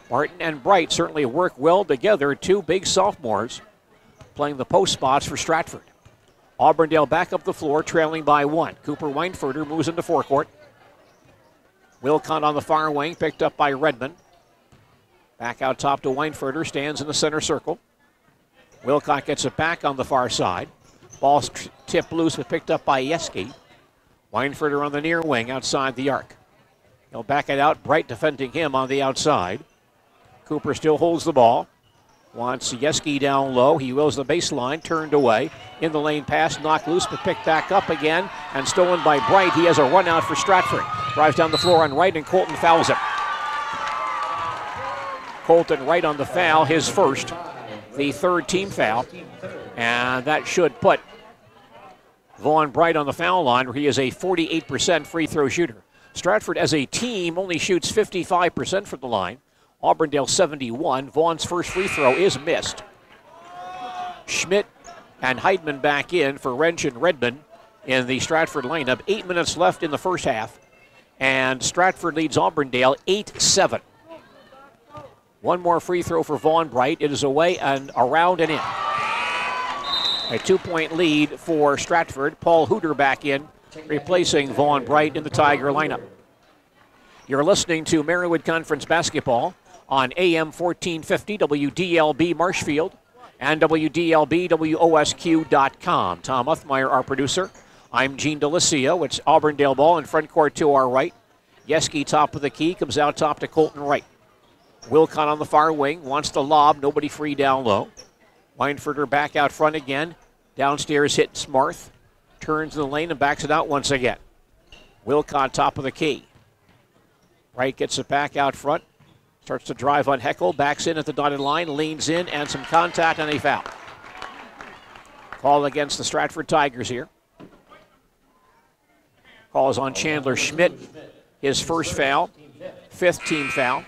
Barton and Bright certainly work well together. Two big sophomores playing the post spots for Stratford. Auburndale back up the floor, trailing by one. Cooper Weinfurter moves into forecourt. Wilcott on the far wing, picked up by Redmond. Back out top to Weinfurter, stands in the center circle. Wilcott gets it back on the far side. Ball's tipped loose, but picked up by Yeski. Weinfurter on the near wing, outside the arc. He'll back it out, Bright defending him on the outside. Cooper still holds the ball. Wants Yeski down low. He wills the baseline, turned away. In the lane pass, knocked loose, but picked back up again and stolen by Bright. He has a run out for Stratford. Drives down the floor on Wright, and Colton fouls him. Colton Wright on the foul, his first, the third team foul. And that should put Vaughn Bright on the foul line, where he is a 48% free throw shooter. Stratford as a team only shoots 55% from the line. Auburndale 71. Vaughn's first free throw is missed. Schmidt and Heidman back in for Wrench and Redmond in the Stratford lineup. 8 minutes left in the first half, and Stratford leads Auburndale 8-7. One more free throw for Vaughn Bright. It is away and around and in. A 2-point lead for Stratford. Paul Hooter back in, replacing Vaughn Bright in the Tiger lineup. You're listening to Marywood Conference basketball on AM 1450 WDLB Marshfield and WDLB-WOSQ.com. Tom Uthmeyer, our producer. I'm Gene Delicio. It's Auburndale ball in front court to our right. Yeski top of the key, comes out top to Colton Wright. Wilcott on the far wing, wants the lob, nobody free down low. Weinfurter back out front again. Downstairs hit Smarth. Turns in the lane and backs it out once again. Wilcott top of the key. Wright gets it back out front. Starts to drive on Heckel. Backs in at the dotted line. Leans in and some contact and a foul. Call against the Stratford Tigers here. Call is on Chandler Schmidt. His first foul. Fifth team foul.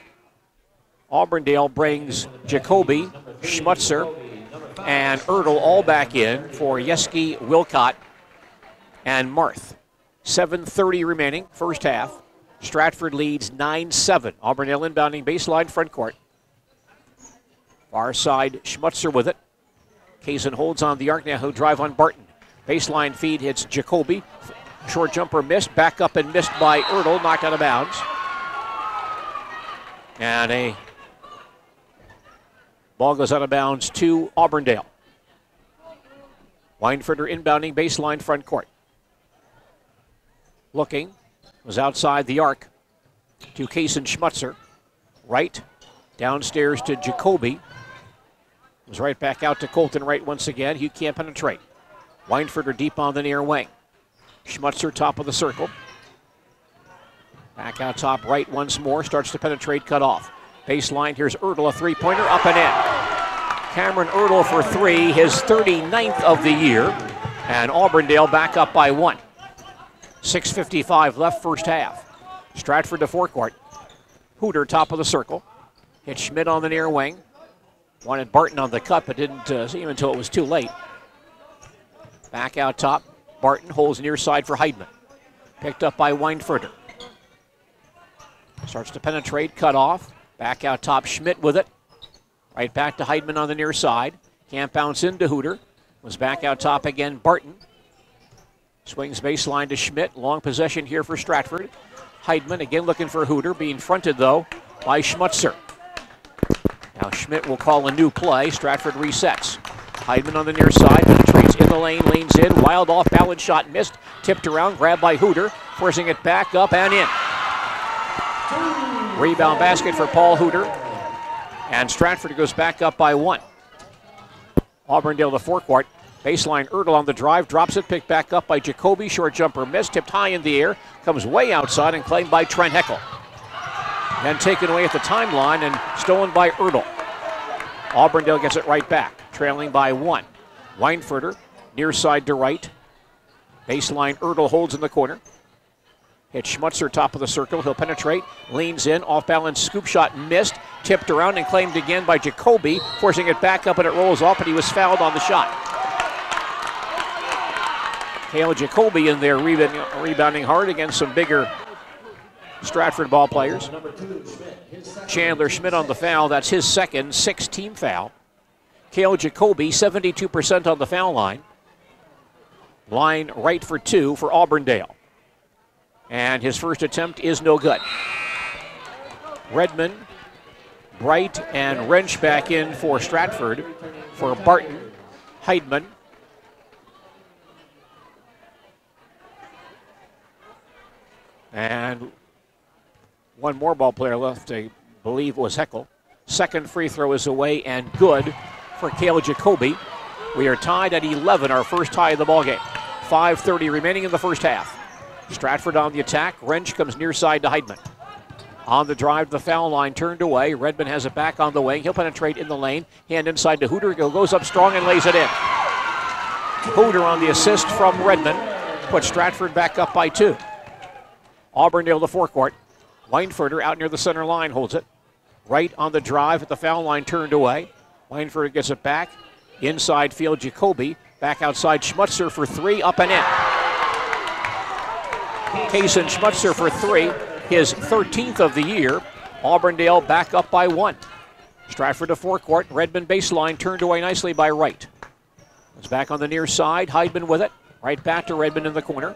Auburndale brings Jacoby, Schmutzer, and Ertl all back in for Yeski, Wilcott, and Marth. 7:30 remaining, first half. Stratford leads 9-7. Auburndale inbounding baseline front court. Far side, Schmutzer with it. Kazin holds on the arc now. He'll drive on Barton. Baseline feed hits Jacoby. Short jumper missed. Back up and missed by Ertl. Knocked out of bounds. And a ball goes out of bounds to Auburndale. Weinfurter inbounding baseline front court. Looking. Was outside the arc to Kaysen Schmutzer. Right. Downstairs to Jacoby. Was right back out to Colton Wright once again. He can't penetrate. Weinfurter deep on the near wing. Schmutzer top of the circle. Back out top right once more. Starts to penetrate, cut off. Baseline, here's Ertl, a three-pointer, up and in. Cameron Ertl for three, his 39th of the year. And Auburndale back up by one. 6:55 left first half. Stratford to forecourt. Hooter top of the circle. Hit Schmidt on the near wing. Wanted Barton on the cut, but didn't see him until it was too late. Back out top. Barton holds near side for Heidman. Picked up by Weinfurter. Starts to penetrate, cut off. Back out top, Schmidt with it. Right back to Heidman on the near side. Can't bounce into Hooter. Was back out top again, Barton. Swings baseline to Schmidt. Long possession here for Stratford. Heidman again looking for Hooter. Being fronted, though, by Schmutzer. Now Schmidt will call a new play. Stratford resets. Heidman on the near side. Penetrates in the lane. Leans in. Wild off balance shot missed. Tipped around. Grabbed by Hooter. Forcing it back up and in. Rebound basket for Paul Hooter. And Stratford goes back up by one. Auburndale to forecourt. Baseline, Ertl on the drive, drops it, picked back up by Jacoby. Short jumper missed, tipped high in the air, comes way outside and claimed by Trent Heckel. Then taken away at the timeline and stolen by Ertl. Auburndale gets it right back, trailing by one. Weinfurter, near side to right. Baseline, Ertl holds in the corner. Hit Schmutzer top of the circle, he'll penetrate, leans in, off balance, scoop shot missed, tipped around and claimed again by Jacoby, forcing it back up and it rolls off, but he was fouled on the shot. Cale Jacoby in there rebounding hard against some bigger Stratford ball players. Chandler Schmidt on the foul. That's his second, sixth team foul. Cale Jacoby, 72% on the foul line. Line right for two for Auburndale. And his first attempt is no good. Redmond, Bright, and Wrench back in for Stratford. For Barton, Heidman, and one more ball player left, I believe, was Heckel. Second free throw is away and good for Cale Jacoby. We are tied at 11, our first tie of the ballgame. 5:30 remaining in the first half. Stratford on the attack. Wrench comes near side to Heidman. On the drive to the foul line, turned away. Redmond has it back on the wing. He'll penetrate in the lane. Hand inside to Hooter. Goes up strong and lays it in. Hooter on the assist from Redmond. Puts Stratford back up by 2. Auburndale to forecourt. Weinfurter out near the center line holds it. Right on the drive at the foul line, turned away. Weinfurter gets it back. Inside field, Jacoby. Back outside, Schmutzer for 3, up and in. Kaysen Schmutzer for 3, his 13th of the year. Auburndale back up by 1. Stratford to forecourt. Redmond baseline, turned away nicely by Wright. It's back on the near side. Heidman with it. Right back to Redmond in the corner.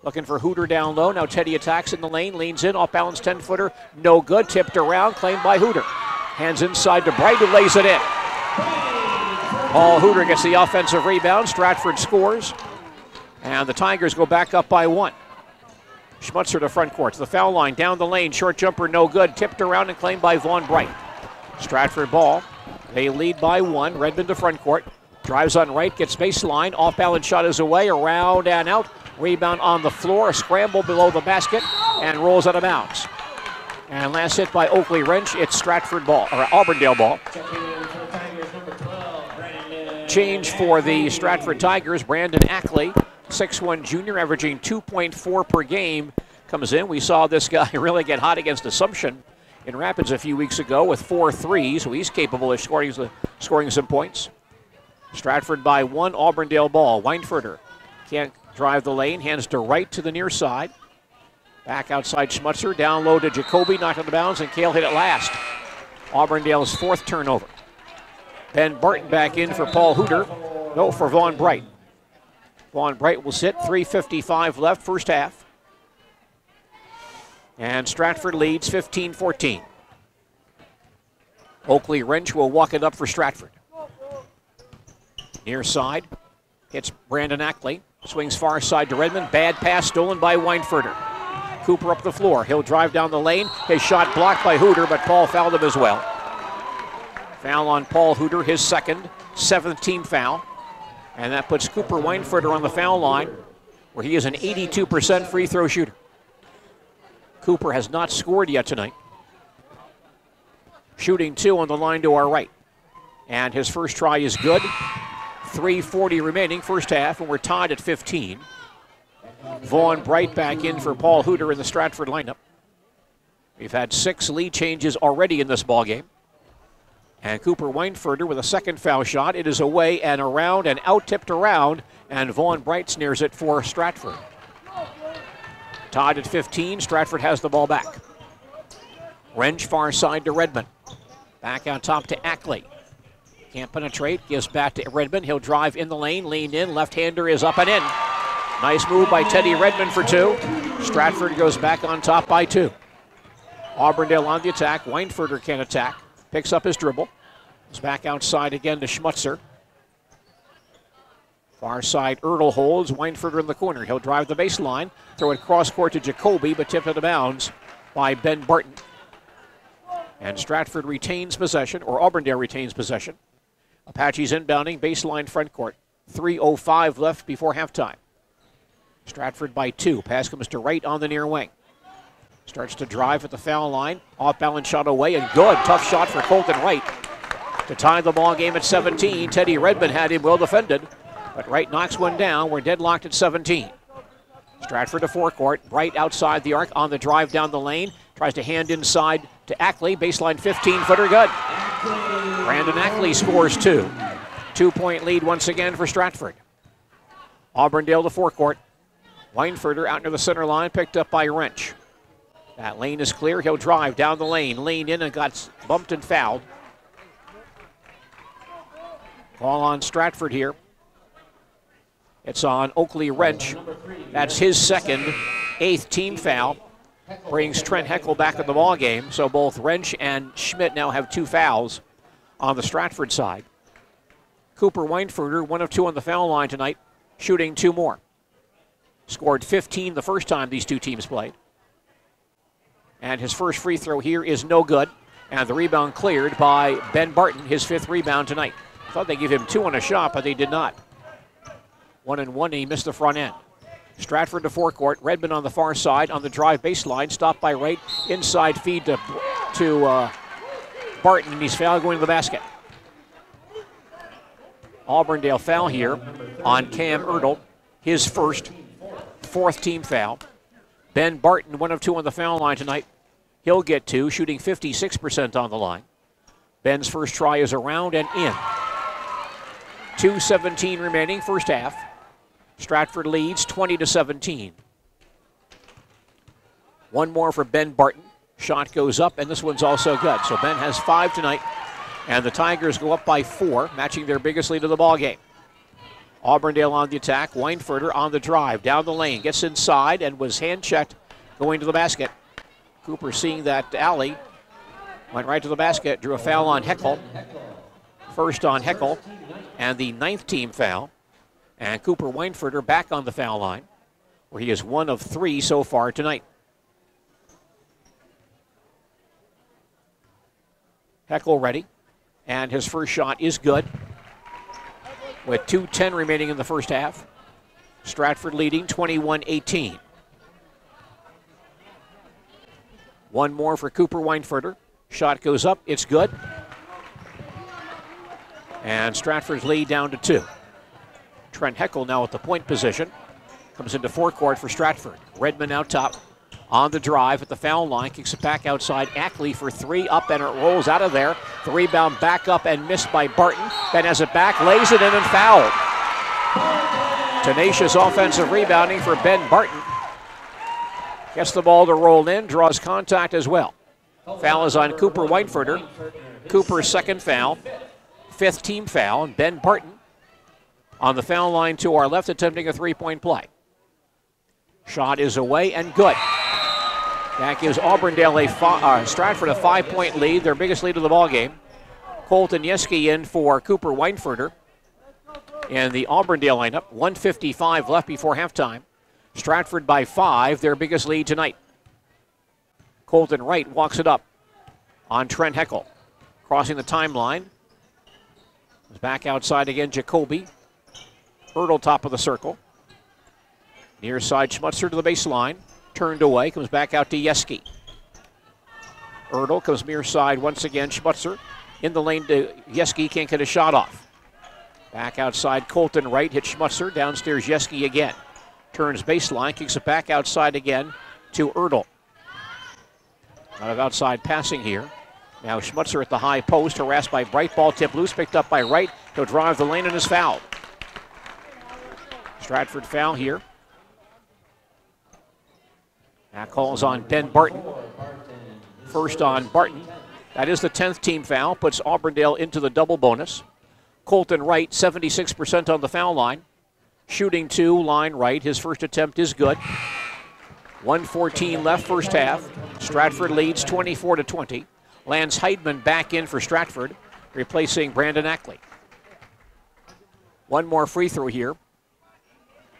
Looking for Hooter down low. Now Teddy attacks in the lane. Leans in. Off balance 10-footer. No good. Tipped around. Claimed by Hooter. Hands inside to Bright, who lays it in. Paul Hooter gets the offensive rebound. Stratford scores. And the Tigers go back up by 1. Schmutzer to front court. To the foul line. Down the lane. Short jumper. No good. Tipped around and claimed by Vaughn Bright. Stratford ball. They lead by 1. Redmond to front court. Drives on right. Gets baseline. Off balance shot is away. Around and out. Rebound on the floor, a scramble below the basket, and rolls out of bounds. And last hit by Oakley Wrench, it's Stratford ball, or Auburndale ball. Change for the Stratford Tigers, Brandon Ackley, 6'1" junior, averaging 2.4 per game, comes in. We saw this guy really get hot against Assumption in Rapids a few weeks ago with 4 threes, so he's capable of scoring some points. Stratford by 1, Auburndale ball. Weinfurter can't drive the lane, hands to Wright to the near side. Back outside Schmutzer, down low to Jacoby, knocked out of bounds, and Cale hit it last. Auburndale's 4th turnover. Ben Barton back in for Paul Hooter. No, for Vaughn Bright. Vaughn Bright will sit, 3:55 left, first half. And Stratford leads 15-14. Oakley Wrench will walk it up for Stratford. Near side, hits Brandon Ackley. Swings far side to Redmond. Bad pass stolen by Weinfurter. Cooper up the floor. He'll drive down the lane. His shot blocked by Hooter, but Paul fouled him as well. Foul on Paul Hooter, his second, 7th team foul. And that puts Cooper Weinfurter on the foul line, where he is an 82% free throw shooter. Cooper has not scored yet tonight. Shooting 2 on the line to our right. And his first try is good. 3:40 remaining, first half, and we're tied at 15. Vaughn Bright back in for Paul Hooter in the Stratford lineup. We've had 6 lead changes already in this ballgame. And Cooper Weinfurter with a second foul shot. It is away and around and out, tipped around, and Vaughn Bright snares it for Stratford. Tied at 15, Stratford has the ball back. Wrench far side to Redmond. Back on top to Ackley. Can't penetrate, gives back to Redmond. He'll drive in the lane, lean in, left-hander is up and in. Nice move by Teddy Redmond for 2. Stratford goes back on top by 2. Auburndale on the attack. Weinfurter can attack. Picks up his dribble. Is back outside again to Schmutzer. Far side, Ertl holds. Weinfurter in the corner. He'll drive the baseline. Throw it cross court to Jacoby, but tipped out of bounds by Ben Barton. And Stratford retains possession, or Auburndale retains possession. Apaches inbounding, baseline front court. 3:05 left before halftime. Stratford by 2. Pass comes to Wright on the near wing. Starts to drive at the foul line. Off balance shot away, and good. Tough shot for Colton Wright to tie the ball game at 17. Teddy Redmond had him well defended, but Wright knocks one down. We're deadlocked at 17. Stratford to forecourt. Bright outside the arc on the drive down the lane. Tries to hand inside to Ackley. Baseline 15-footer, good. Brandon Ackley scores 2. 2-point lead once again for Stratford. Auburndale to forecourt. Weinfurter out near the center line, picked up by Wrench. That lane is clear. He'll drive down the lane, leaned in and got bumped and fouled. Ball on Stratford here. It's on Oakley Wrench. That's his second, 8th team foul. Brings Trent Heckel back in the ball game. So both Wrench and Schmidt now have 2 fouls on the Stratford side. Cooper Weinfurter, 1 of 2 on the foul line tonight, shooting 2 more. Scored 15 the first time these two teams played. And his first free throw here is no good. And the rebound cleared by Ben Barton, his 5th rebound tonight. Thought they gave him 2 on a shot, but they did not. 1 and 1, and he missed the front end. Stratford to forecourt. Redmond on the far side on the drive baseline. Stopped by Wright. Inside feed to Barton, and he's fouled going to the basket. Auburndale foul here on Cam Ertl, his first, 4th team foul. Ben Barton, 1 of 2 on the foul line tonight. He'll get 2, shooting 56% on the line. Ben's first try is around and in. 2:17 remaining, first half. Stratford leads 20-17. One more for Ben Barton. Shot goes up, and this one's also good. So Ben has 5 tonight, and the Tigers go up by 4, matching their biggest lead of the ball game. Auburndale on the attack. Weinfurter on the drive, down the lane, gets inside and was hand-checked going to the basket. Cooper seeing that alley, went right to the basket, drew a foul on Heckel. First on Heckel, and the 9th team foul. And Cooper Weinfurter back on the foul line, where he is 1 of 3 so far tonight. Heckel ready, and his first shot is good. With 2:10 remaining in the first half. Stratford leading 21-18. One more for Cooper Weinfurter. Shot goes up, it's good. And Stratford's lead down to 2. Trent Heckel now at the point position. Comes into forecourt for Stratford. Redmond out top on the drive at the foul line. Kicks it back outside. Ackley for 3, up, and it rolls out of there. The rebound back up and missed by Barton. Then has it back, lays it in and fouled. Tenacious offensive rebounding for Ben Barton. Gets the ball to roll in, draws contact as well. Foul is on Cooper Weinfurter. Cooper's 2nd foul, 5th team foul, and Ben Barton on the foul line to our left, attempting a 3-point play. Shot is away and good. That gives Auburndale Stratford a 5-point lead, their biggest lead of the ball game. Colton Yeski in for Cooper Weinfurter. And the Auburndale lineup, 1:55 left before halftime. Stratford by 5, their biggest lead tonight. Colton Wright walks it up on Trent Heckel. Crossing the timeline. Back outside again, Jacoby. Ertl top of the circle. Near side, Schmutzer to the baseline. Turned away, comes back out to Yeski. Ertl comes near side once again, Schmutzer. In the lane to Yeski, can't get a shot off. Back outside, Colton Wright hits Schmutzer. Downstairs, Yeski again. Turns baseline, kicks it back outside again to Ertl. Out of outside passing here. Now Schmutzer at the high post, harassed by Bright. Ball tip loose, picked up by Wright. He'll drive the lane and is fouled. Stratford foul here. That calls on Ben Barton. First on Barton. That is the 10th team foul, puts Auburndale into the double bonus. Colton Wright, 76% on the foul line. Shooting 2, line right. His first attempt is good. 1:14 left first half. Stratford leads 24-20. Lance Heidman back in for Stratford, replacing Brandon Ackley. One more free throw here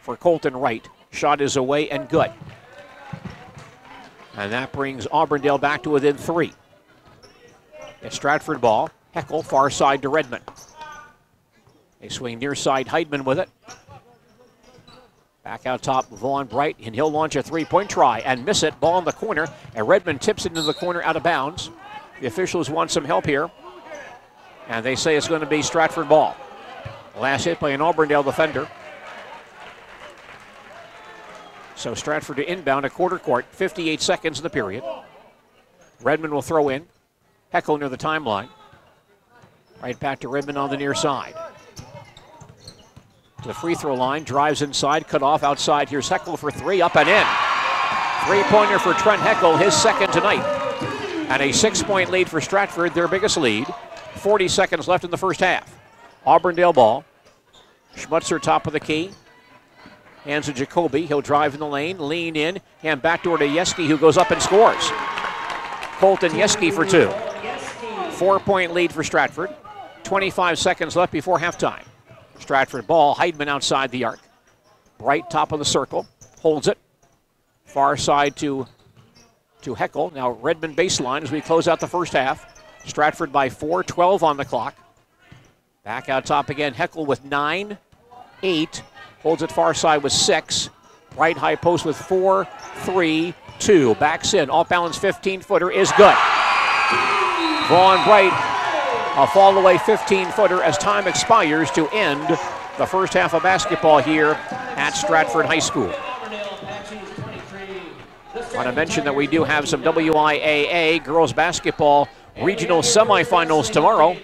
for Colton Wright. Shot is away and good. And that brings Auburndale back to within 3. It's Stratford ball. Heckel far side to Redmond. They swing near side, Heidman with it. Back out top, Vaughn Bright, and he'll launch a 3-point try and miss it. Ball in the corner, and Redmond tips it into the corner out of bounds. The officials want some help here, and they say it's going to be Stratford ball. Last hit by an Auburndale defender. So Stratford to inbound, a quarter court, 58 seconds in the period. Redmond will throw in. Heckel near the timeline. Right back to Redmond on the near side. To the free throw line, drives inside, cut off outside. Here's Heckel for 3, up and in. 3-pointer for Trent Heckel, his 2nd tonight. And a 6-point lead for Stratford, their biggest lead. 40 seconds left in the first half. Auburndale ball. Schmutzer top of the key. Hands to Jacoby. He'll drive in the lane, lean in, hand backdoor to Yeski, who goes up and scores. Colton Yeski for 2. 4-point lead for Stratford. 25 seconds left before halftime. Stratford ball, Heidman outside the arc. Bright top of the circle, holds it. Far side to Heckel. Now Redmond baseline as we close out the first half. Stratford by 4, 12 on the clock. Back out top again, Heckel with 9, 8. Holds it far side with 6. Right high post with 4, 3, 2. Backs in, off balance 15-footer is good. Vaughn Bright, a fall away 15-footer as time expires to end the first half of basketball here at Stratford High School. I want to mention that we do have some WIAA girls basketball regional semifinals tomorrow.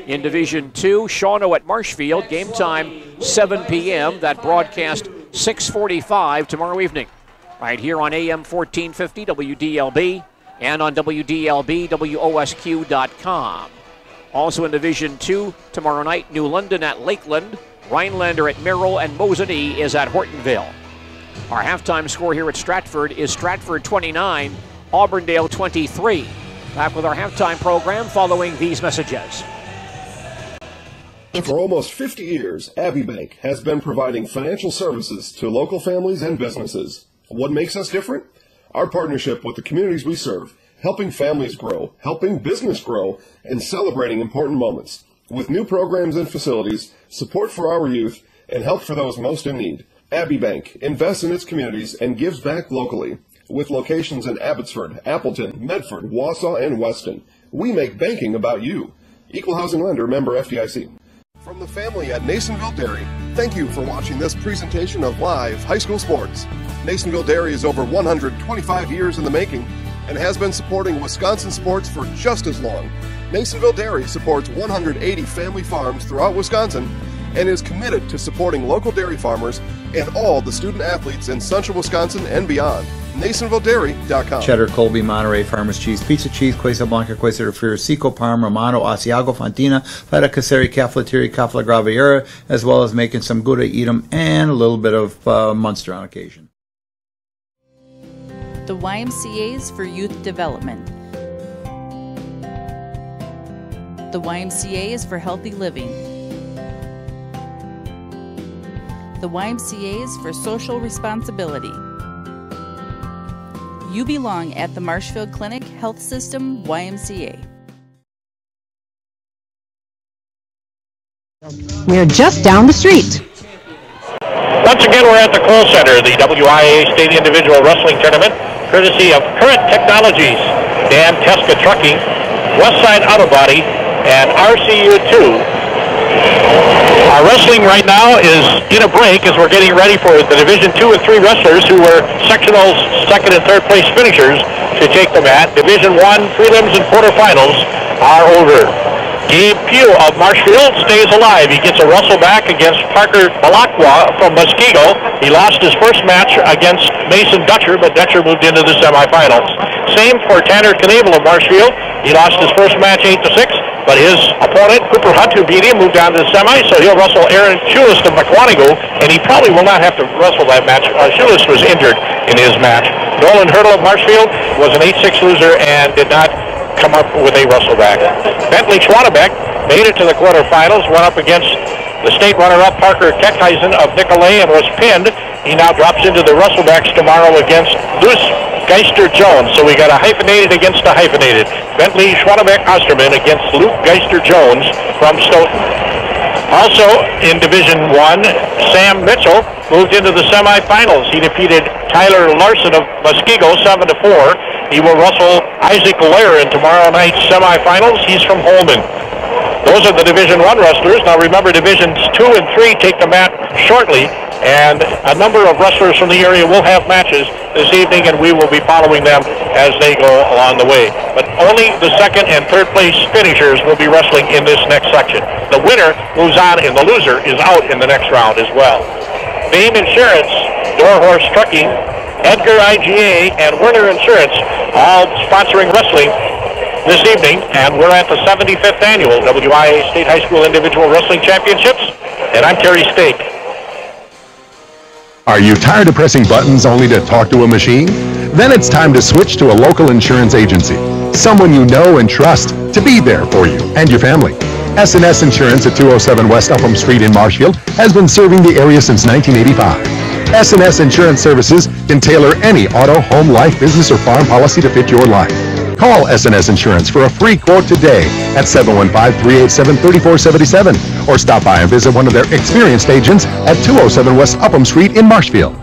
In Division 2, Shawano at Marshfield. Game time 7 p.m. That broadcast 6:45 tomorrow evening. Right here on AM 1450 WDLB and on WDLB WOSQ.com. Also in Division 2 tomorrow night, New London at Lakeland, Rhinelander at Merrill, and Mosinee is at Hortonville. Our halftime score here at Stratford is Stratford 29, Auburndale 23. Back with our halftime program following these messages. For almost 50 years, Abbey Bank has been providing financial services to local families and businesses. What makes us different? Our partnership with the communities we serve, helping families grow, helping business grow, and celebrating important moments. With new programs and facilities, support for our youth, and help for those most in need. Abbey Bank invests in its communities and gives back locally. With locations in Abbotsford, Appleton, Medford, Wausau, and Weston, we make banking about you. Equal Housing Lender, member FDIC. From the family at Nasonville Dairy, thank you for watching this presentation of live high school sports. Nasonville Dairy is over 125 years in the making and has been supporting Wisconsin sports for just as long. Nasonville Dairy supports 180 family farms throughout Wisconsin and is committed to supporting local dairy farmers and all the student athletes in central Wisconsin and beyond. NasonvilleDairy.com. Cheddar, Colby, Monterey, Farmers Cheese, Pizza Cheese, Quesa Blanca, Quesa de Friar, Seco, Parma, Romano, Asiago, Fontina, Feta Caseri, Cafeteria, Cafla Graviera, as well as making some Gouda, Edam, and a little bit of Munster on occasion. The YMCA's for Youth Development. The YMCA is for healthy living. The YMCA is for social responsibility. You belong at the Marshfield Clinic Health System YMCA. We're just down the street. Once again, we're at the Kohl Center, the WIA State Individual Wrestling Tournament, courtesy of Current Technologies, Dan Teska Trucking, Westside Auto Body, and RCU2. Our wrestling right now is in a break as we're getting ready for the Division 2 and 3 wrestlers who were sectionals, second and third place finishers to take the mat. Division 1 prelims and quarterfinals are over. Gabe Pugh of Marshfield stays alive. He gets a wrestle back against Parker Balakwa from Muskego. He lost his first match against Mason Dutcher, but Dutcher moved into the semifinals. Same for Tanner Knable of Marshfield. He lost his first match 8-6, but his opponent, Cooper Hunt, who beat him, moved down to the semi, so he'll wrestle Aaron Schulis of McQuanigo, and he probably will not have to wrestle that match. Schulis was injured in his match. Nolan Hurdle of Marshfield was an 8-6 loser and did not come up with a wrestle back. Bentley Schwanebeck made it to the quarterfinals, went up against the state runner-up Parker Keckheisen of Nicolay and was pinned. He now drops into the wrestlebacks tomorrow against Luce Geister-Jones. So we got a hyphenated against a hyphenated. Bentley Schwanebeck-Osterman against Luke Geister-Jones from Stoughton. Also in Division 1, Sam Mitchell moved into the semifinals. He defeated Tyler Larson of Muskego 7-4. He will wrestle Isaac Lair in tomorrow night's semifinals. He's from Holman. Those are the Division 1 wrestlers. Now remember, Divisions 2 and 3 take the mat shortly, and a number of wrestlers from the area will have matches this evening, and we will be following them as they go along the way. But only the second and third place finishers will be wrestling in this next section. The winner moves on, and the loser is out in the next round as well. Fame Insurance, Door Horse Trucking, Edgar IGA, and Werner Insurance all sponsoring wrestling this evening, and we're at the 75th annual WIA State High School Individual Wrestling Championships, and I'm Terry Stake. Are you tired of pressing buttons only to talk to a machine? Then it's time to switch to a local insurance agency, someone you know and trust to be there for you and your family. S&S Insurance at 207 West Upham Street in Marshfield has been serving the area since 1985. S&S Insurance Services can tailor any auto, home, life, business, or farm policy to fit your life. Call SNS Insurance for a free quote today at 715-387-3477 or stop by and visit one of their experienced agents at 207 West Upham Street in Marshfield.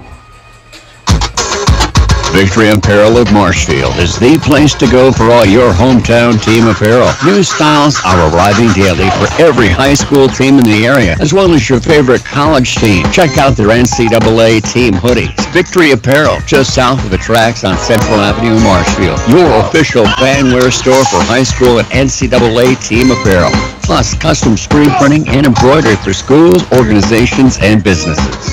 Victory Apparel of Marshfield is the place to go for all your hometown team apparel. New styles are arriving daily for every high school team in the area, as well as your favorite college team. Check out their NCAA team hoodies. Victory Apparel, just south of the tracks on Central Avenue in Marshfield. Your official fanwear store for high school and NCAA team apparel. Plus custom screen printing and embroidery for schools, organizations, and businesses.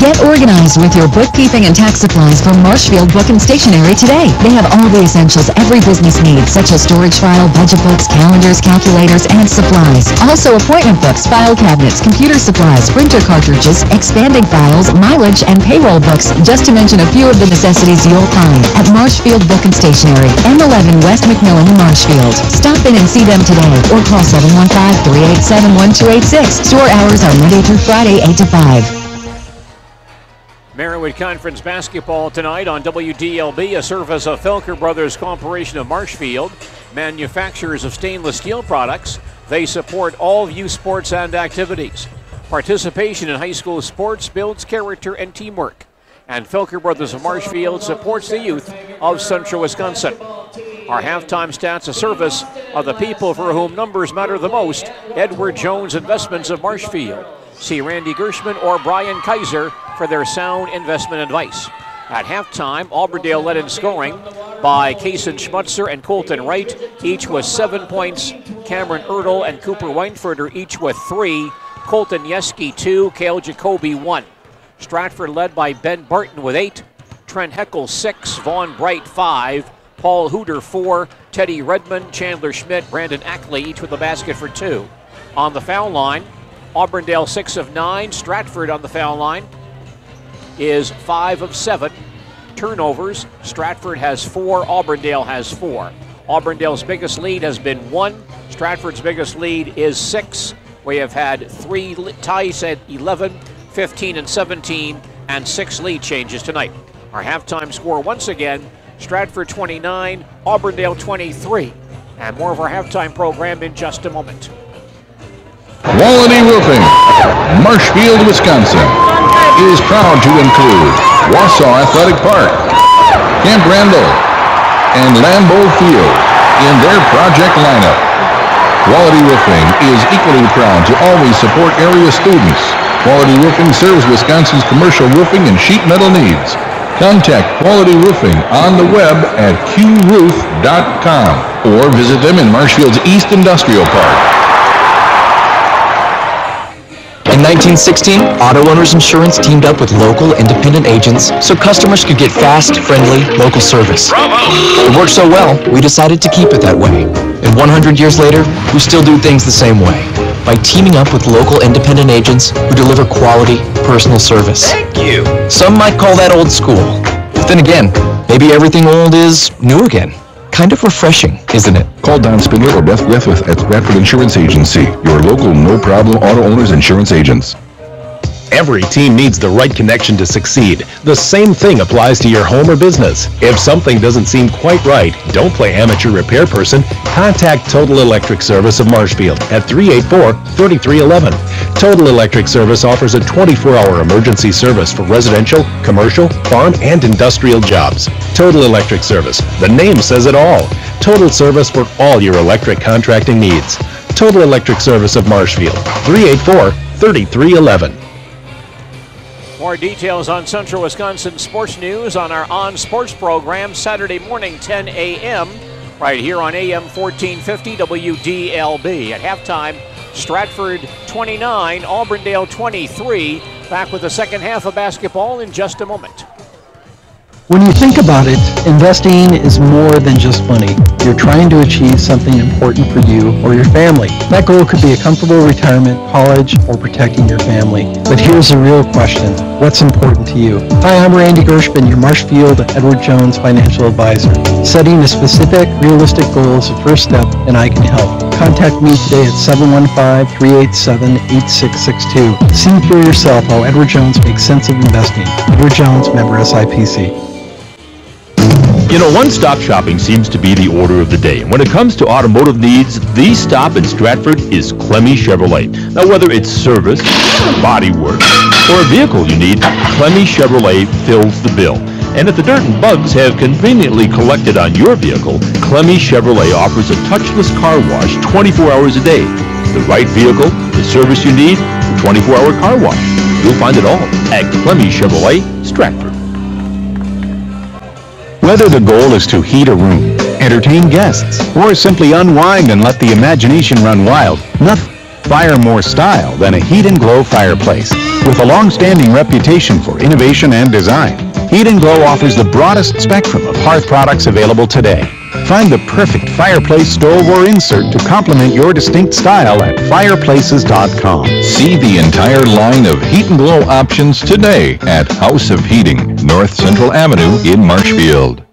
Get organized with your bookkeeping and tax supplies from Marshfield Book and Stationery today. They have all the essentials every business needs, such as storage file, budget books, calendars, calculators, and supplies. Also appointment books, file cabinets, computer supplies, printer cartridges, expanding files, mileage, and payroll books, just to mention a few of the necessities you'll find at Marshfield Book and Stationery, M11 West McMillan in Marshfield. Stop in and see them today or call 715-387-1286. Store hours are Monday through Friday, 8 to 5. Merriwood Conference basketball tonight on WDLB, a service of Felker Brothers Corporation of Marshfield, manufacturers of stainless steel products. They support all youth sports and activities. Participation in high school sports builds character and teamwork. And Felker Brothers of Marshfield supports the youth of Central Wisconsin. Our halftime stats, a service of the people for whom numbers matter the most, Edward Jones Investments of Marshfield. See Randy Gershman or Brian Kaiser for their sound investment advice. At halftime, Auburndale led in scoring by Kason Schmutzer and Colton Wright, each with 7 points. Cameron Ertl and Cooper Weinfurter each with 3. Colton Yeski 2, Cale Jacoby 1. Stratford led by Ben Barton with 8. Trent Heckel 6, Vaughn Bright 5, Paul Hooter 4, Teddy Redmond, Chandler Schmidt, Brandon Ackley each with a basket for 2. On the foul line, Auburndale 6 of 9. Stratford on the foul line is 5 of 7. Turnovers, Stratford has 4, Auburndale has 4. Auburndale's biggest lead has been 1. Stratford's biggest lead is 6. We have had 3 ties at 11, 15, and 17, and 6 lead changes tonight. Our halftime score once again, Stratford 29, Auburndale 23. And more of our halftime program in just a moment. Quality Roofing, Marshfield, Wisconsin, is proud to include Wausau Athletic Park, Camp Randall, and Lambeau Field in their project lineup. Quality Roofing is equally proud to always support area students. Quality Roofing serves Wisconsin's commercial roofing and sheet metal needs. Contact Quality Roofing on the web at qroof.com or visit them in Marshfield's East Industrial Park. In 1916, Auto Owners Insurance teamed up with local independent agents so customers could get fast, friendly, local service. Bravo! It worked so well, we decided to keep it that way. And 100 years later, we still do things the same way, by teaming up with local independent agents who deliver quality, personal service. Thank you! Some might call that old school. But then again, maybe everything old is new again. Kind of refreshing, isn't it? Call Don Spindler or Beth Griffith at Stratford Insurance Agency, your local no-problem auto owners insurance agents. Every team needs the right connection to succeed. The same thing applies to your home or business. If something doesn't seem quite right, don't play amateur repair person. Contact Total Electric Service of Marshfield at 384-3311. Total Electric Service offers a 24-hour emergency service for residential, commercial, farm, and industrial jobs. Total Electric Service. The name says it all. Total service for all your electric contracting needs. Total Electric Service of Marshfield, 384-3311. More details on Central Wisconsin sports news on our On Sports program Saturday morning, 10 a.m. right here on AM 1450 WDLB. At halftime, Stratford 29, Auburndale 23. Back with the second half of basketball in just a moment. When you think about it, investing is more than just money. You're trying to achieve something important for you or your family. That goal could be a comfortable retirement, college, or protecting your family. But here's the real question. What's important to you? Hi, I'm Randy Gershman, your Marshfield Edward Jones financial advisor. Setting a specific, realistic goal is the first step, and I can help. Contact me today at 715-387-8662. See for yourself how Edward Jones makes sense of investing. Edward Jones, member SIPC. You know, one-stop shopping seems to be the order of the day. When it comes to automotive needs, the stop in Stratford is Clemmy Chevrolet. Now, whether it's service, body work, or a vehicle you need, Clemmy Chevrolet fills the bill. And if the dirt and bugs have conveniently collected on your vehicle, Clemmy Chevrolet offers a touchless car wash 24 hours a day. The right vehicle, the service you need, the 24-hour car wash. You'll find it all at Clemmy Chevrolet, Stratford. Whether the goal is to heat a room, entertain guests, or simply unwind and let the imagination run wild, nothing inspires more style than a Heat and Glow fireplace. With a long-standing reputation for innovation and design, Heat and Glow offers the broadest spectrum of hearth products available today. Find the perfect fireplace stove or insert to complement your distinct style at fireplaces.com. See the entire line of Heat and Glow options today at House of Heating, North Central Avenue in Marshfield.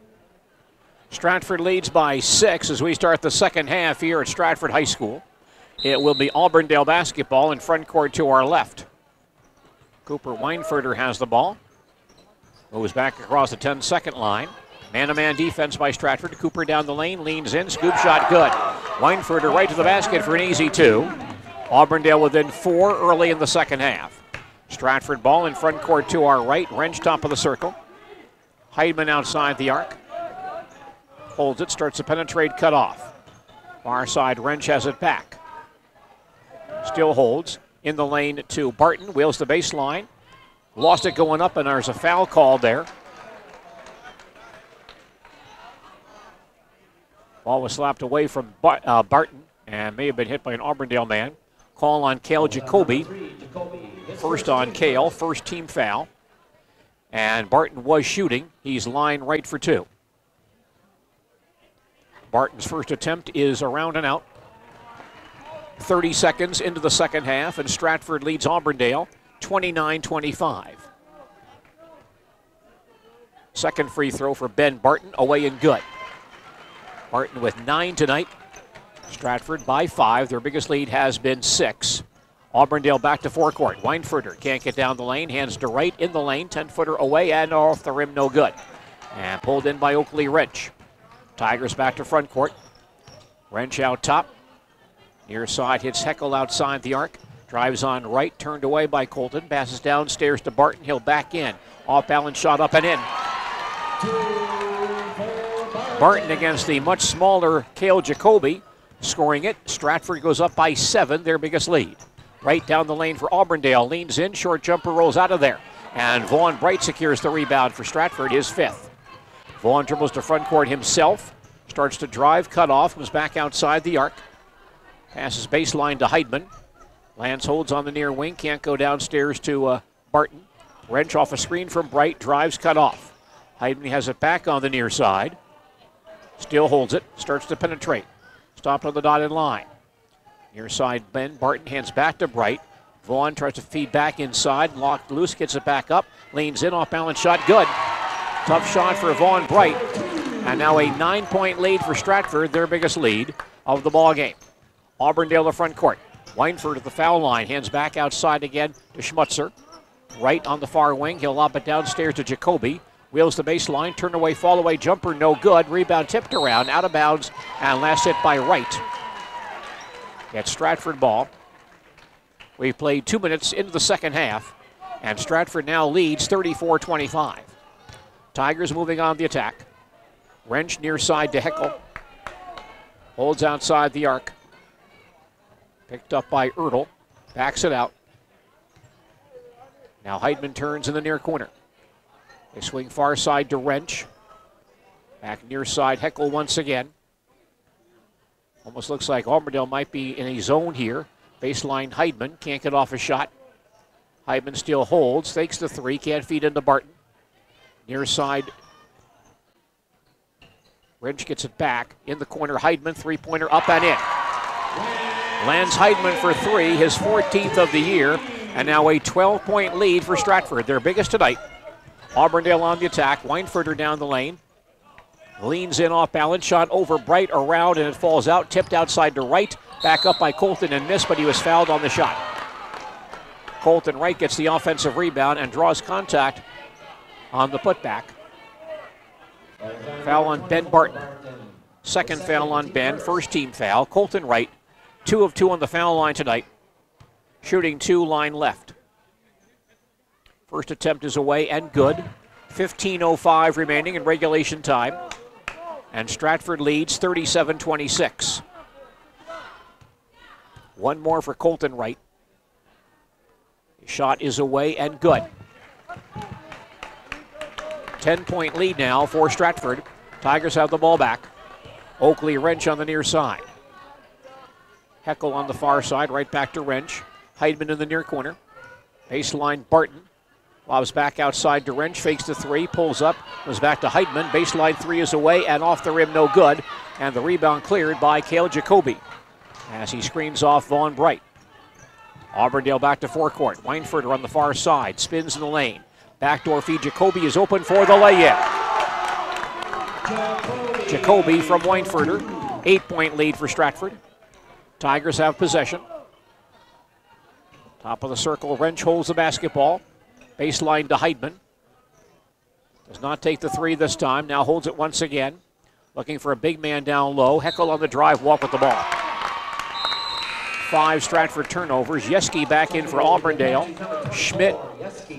Stratford leads by 6 as we start the second half here at Stratford High School. It will be Auburndale basketball in front court to our left. Cooper Weinfurter has the ball. Moves back across the 10-second line. Man-to-man defense by Stratford. Cooper down the lane, leans in, scoop shot good. Weinfurter right to the basket for an easy 2. Auburndale within 4 early in the second half. Stratford ball in front court to our right. Wrench top of the circle. Heidman outside the arc. Holds it, starts to penetrate, cut off. Far side, Wrench has it back. Still holds. In the lane to Barton. Wheels the baseline. Lost it going up, and there's a foul called there. Ball was slapped away from Barton and may have been hit by an Auburndale man. Call on Cale Jacoby. First on Cale, first team foul. And Barton was shooting. He's line right for 2. Barton's first attempt is around and out. 30 seconds into the second half, and Stratford leads Auburndale 29-25. Second free throw for Ben Barton, away and good. Barton with 9 tonight. Stratford by 5. Their biggest lead has been 6. Auburndale back to forecourt. Weinfurter can't get down the lane. Hands to right in the lane. 10-footer away and off the rim, no good. And pulled in by Oakley Wrench. Tigers back to front court. Wrench out top. Near side hits Heckel outside the arc. Drives on right, turned away by Colton. Passes downstairs to Barton. He'll back in. Off balance shot up and in. Barton against the much smaller Cale Jacoby, scoring it. Stratford goes up by 7, their biggest lead. Right down the lane for Auburndale. Leans in, short jumper rolls out of there. And Vaughn Bright secures the rebound for Stratford, his 5th. Vaughn dribbles to front court himself. Starts to drive, cut off, comes back outside the arc. Passes baseline to Heidman. Lance holds on the near wing, can't go downstairs to Barton. Wrench off a screen from Bright, drives, cut off. Heidman has it back on the near side. Still holds it, starts to penetrate. Stopped on the dotted line. Near side, Ben Barton hands back to Bright. Vaughn tries to feed back inside, locked loose, gets it back up, leans in, off balance shot, good. Tough shot for Vaughn Bright. And now a 9-point lead for Stratford, their biggest lead of the ball game. Auburndale to front court. Weinfurt at the foul line, hands back outside again to Schmutzer. Right on the far wing, he'll lob it downstairs to Jacoby. Wheels the baseline, turn away, fall away, jumper, no good. Rebound tipped around, out of bounds, and last hit by Wright. It's Stratford ball. We've played 2 minutes into the second half, and Stratford now leads 34-25. Tigers moving on the attack. Wrench near side to Heckel. Holds outside the arc. Picked up by Ertl. Backs it out. Now Heidman turns in the near corner. They swing far side to Wrench. Back near side, Heckel once again. Almost looks like Auburndale might be in a zone here. Baseline Heidman, can't get off a shot. Heidman still holds, fakes the 3, can't feed into Barton. Near side, Wrench gets it back. In the corner, Heidman, 3-pointer up and in. Lands Heidman for 3, his 14th of the year, and now a 12-point lead for Stratford, their biggest tonight. Auburndale on the attack, Weinfurter down the lane. Leans in off balance, shot over Bright, around, and it falls out, tipped outside to right. Back up by Colton and missed, but he was fouled on the shot. Colton Wright gets the offensive rebound and draws contact on the putback. Foul on Ben Barton. Second foul on Ben, first team foul. Colton Wright, 2 of 2 on the foul line tonight. Shooting 2, line left. First attempt is away and good. 15:05 remaining in regulation time. And Stratford leads 37-26. One more for Colton Wright. Shot is away and good. 10-point lead now for Stratford. Tigers have the ball back. Oakley Wrench on the near side. Heckel on the far side, right back to Wrench. Heidman in the near corner. Baseline Barton. Lobs back outside to Wrench, fakes the 3, pulls up, goes back to Heidman. Baseline 3 is away and off the rim, no good. And the rebound cleared by Cale Jacoby as he screens off Vaughn Bright. Auburndale back to forecourt. Weinfurter on the far side, spins in the lane. Backdoor feed, Jacoby is open for the lay-in. Jacoby from Weinfurter, 8-point lead for Stratford. Tigers have possession. Top of the circle, Wrench holds the basketball. Baseline to Heidman. Does not take the 3 this time, now holds it once again. Looking for a big man down low. Heckel on the drive, walk with the ball. 5 Stratford turnovers. Yeski back in for Auburndale. Schmidt,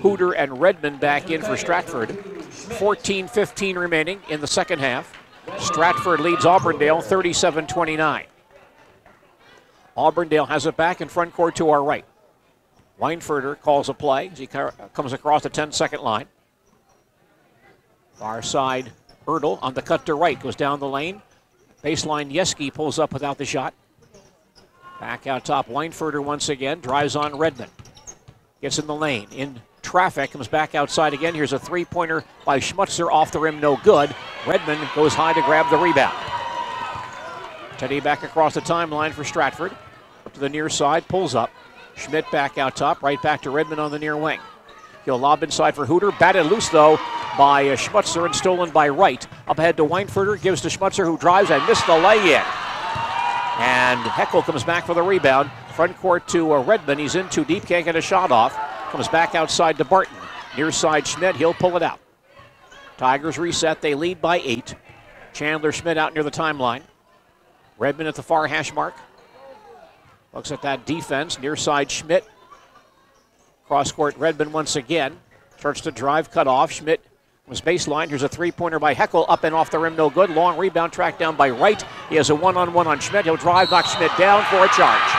Hooter, and Redmond back in for Stratford. 14:15 remaining in the second half. Stratford leads Auburndale 37-29. Auburndale has it back in front court to our right. Weinfurter calls a play as he comes across the 10-second line. Far side, Ertl on the cut to right, goes down the lane. Baseline, Yeski pulls up without the shot. Back out top, Weinfurter once again, drives on Redmond. Gets in the lane, in traffic, comes back outside again. Here's a 3-pointer by Schmutzer, off the rim, no good. Redmond goes high to grab the rebound. Teddy back across the timeline for Stratford. To the near side, pulls up. Schmidt back out top, right back to Redmond on the near wing. He'll lob inside for Hooter. Batted loose, though, by Schmutzer and stolen by Wright. Up ahead to Weinfurter, gives to Schmutzer, who drives and missed the lay-in. And Heckel comes back for the rebound. Front court to Redmond. He's in too deep, can't get a shot off. Comes back outside to Barton. Near side Schmidt, he'll pull it out. Tigers reset, they lead by 8. Chandler Schmidt out near the timeline. Redmond at the far hash mark. Looks at that defense, near side Schmidt. Cross court Redmond once again. Starts to drive, cut off. Schmidt was baseline. Here's a 3-pointer by Heckel, up and off the rim, no good. Long rebound tracked down by Wright. He has a one-on-one on Schmidt. He'll drive, knock Schmidt down for a charge.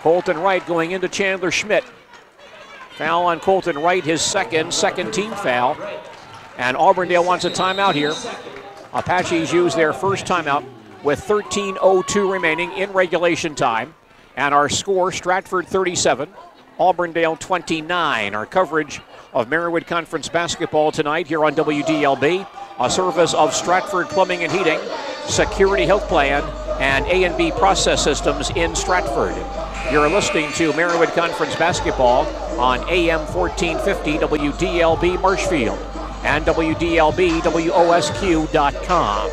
Colton Wright going into Chandler Schmidt. Foul on Colton Wright, his second team foul. And Auburndale wants a timeout here. Apaches use their first timeout with 13:02 remaining in regulation time. And our score, Stratford 37, Auburndale 29. Our coverage of Marywood Conference basketball tonight here on WDLB. A service of Stratford Plumbing and Heating, Security Health Plan, and A&B Process Systems in Stratford. You're listening to Marywood Conference basketball on AM 1450 WDLB Marshfield and WDLB-WOSQ.com.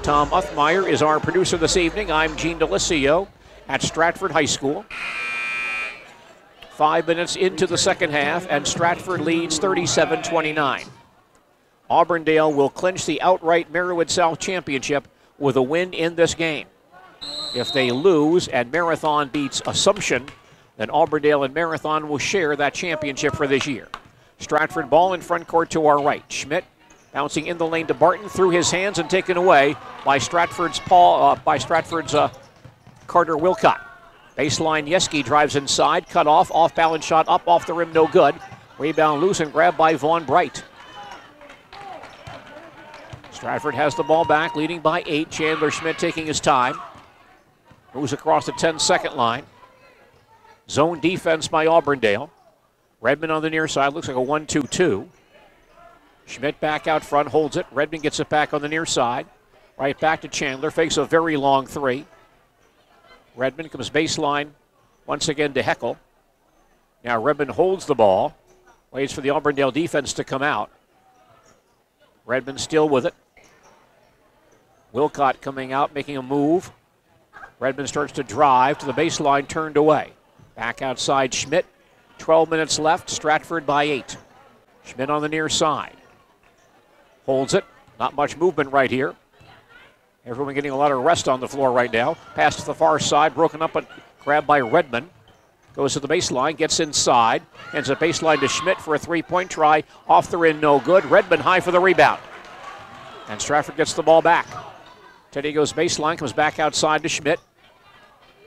Tom Uthmeyer is our producer this evening. I'm Gene Delisio at Stratford High School. 5 minutes into the second half, and Stratford leads 37-29. Auburndale will clinch the outright Marywood South Championship with a win in this game. If they lose and Marathon beats Assumption, then Auburndale and Marathon will share that championship for this year. Stratford ball in front court to our right. Schmidt bouncing in the lane to Barton, through his hands and taken away by Stratford's Carter Wilcott. Baseline, Yeski drives inside, cut off balance shot up off the rim, no good. Rebound loose and grabbed by Vaughn Bright. Stratford has the ball back, leading by 8. Chandler Schmidt taking his time. Moves across the 10-second line. Zone defense by Auburndale. Redmond on the near side, looks like a 1-2-2. Schmidt back out front, holds it. Redmond gets it back on the near side. Right back to Chandler, fakes a very long 3. Redmond comes baseline once again to Heckel. Now Redmond holds the ball, waits for the Auburndale defense to come out. Redmond still with it. Wilcott coming out, making a move. Redmond starts to drive to the baseline, turned away. Back outside Schmidt. 12 minutes left. Stratford by 8. Schmidt on the near side. Holds it. Not much movement right here. Everyone getting a lot of rest on the floor right now. Pass to the far side. Broken up but grabbed by Redmond. Goes to the baseline. Gets inside. Hands a baseline to Schmidt for a three-point try. Off the rim. No good. Redmond high for the rebound. And Stratford gets the ball back. Teddy goes baseline. Comes back outside to Schmidt.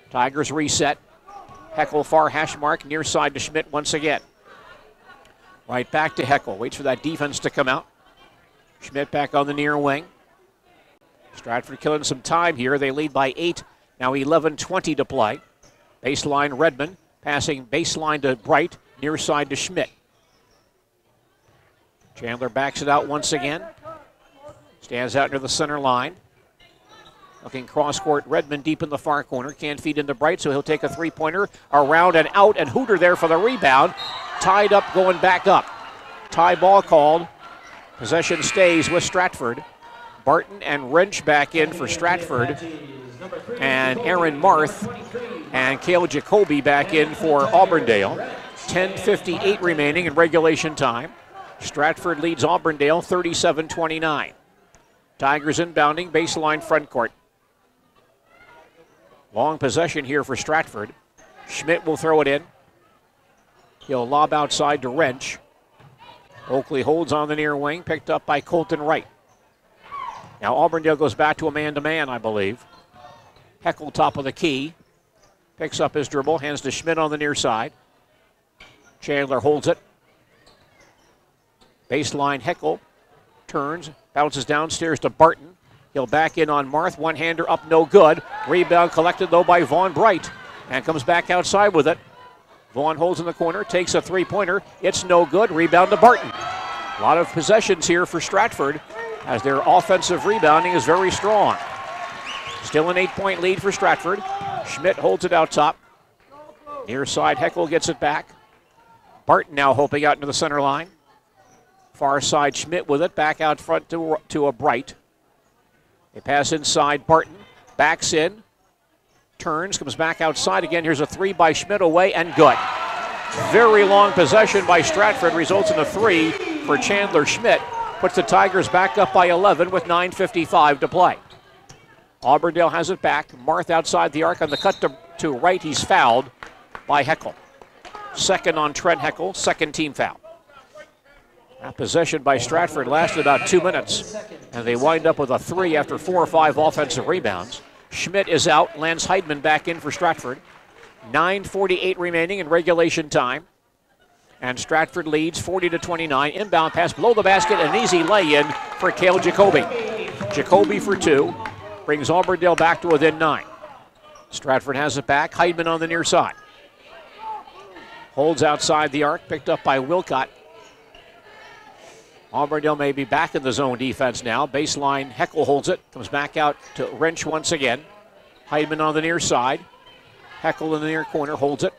Tigers reset. Heckel far hash mark. Near side to Schmidt once again. Right back to Heckel. Waits for that defense to come out. Schmidt back on the near wing. Stratford killing some time here. They lead by 8. Now 11:20 to play. Baseline Redmond. Passing baseline to Bright. Near side to Schmidt. Chandler backs it out once again. Stands out near the center line. Looking cross-court, Redmond deep in the far corner. Can't feed into Bright, so he'll take a three-pointer. Around and out, and Hooter there for the rebound. Tied up, going back up. Tie ball called. Possession stays with Stratford. Barton and Wrench back in for Stratford. And Aaron Marth and Cale Jacoby back in for Auburndale. 10:58 remaining in regulation time. Stratford leads Auburndale 37-29. Tigers inbounding, baseline front court. Long possession here for Stratford. Schmidt will throw it in. He'll lob outside to Wrench. Oakley holds on the near wing, picked up by Colton Wright. Now Auburndale goes back to a man-to-man, I believe. Heckel top of the key. Picks up his dribble, hands to Schmidt on the near side. Chandler holds it. Baseline Heckel. Turns, bounces downstairs to Barton. He'll back in on Marth. One-hander up, no good. Rebound collected, though, by Vaughn Bright. And comes back outside with it. Vaughn holds in the corner, takes a three-pointer. It's no good. Rebound to Barton. A lot of possessions here for Stratford as their offensive rebounding is very strong. Still an 8-point lead for Stratford. Schmidt holds it out top. Near side, Heckel gets it back. Barton now hoping out into the center line. Far side, Schmidt with it. Back out front to a Bright. They pass inside, Barton. Backs in. Turns, comes back outside again. Here's a three by Schmidt, away and good. Very long possession by Stratford results in a three for Chandler Schmidt. Puts the Tigers back up by 11 with 9:55 to play. Auburndale has it back. Marth outside the arc on the cut to right. He's fouled by Heckel. Second on Trent Heckel, second team foul. That possession by Stratford lasted about 2 minutes, and they wind up with a three after 4 or 5 offensive rebounds. Schmidt is out. Lance Heidman back in for Stratford. 9:48 remaining in regulation time. And Stratford leads 40-29. Inbound pass below the basket, an easy lay-in for Cale Jacoby. Jacoby for 2. Brings Auburndale back to within 9. Stratford has it back. Heidman on the near side. Holds outside the arc, picked up by Wilcott. Auburndale may be back in the zone defense now. Baseline, Heckel holds it. Comes back out to Wrench once again. Heidman on the near side. Heckel in the near corner holds it.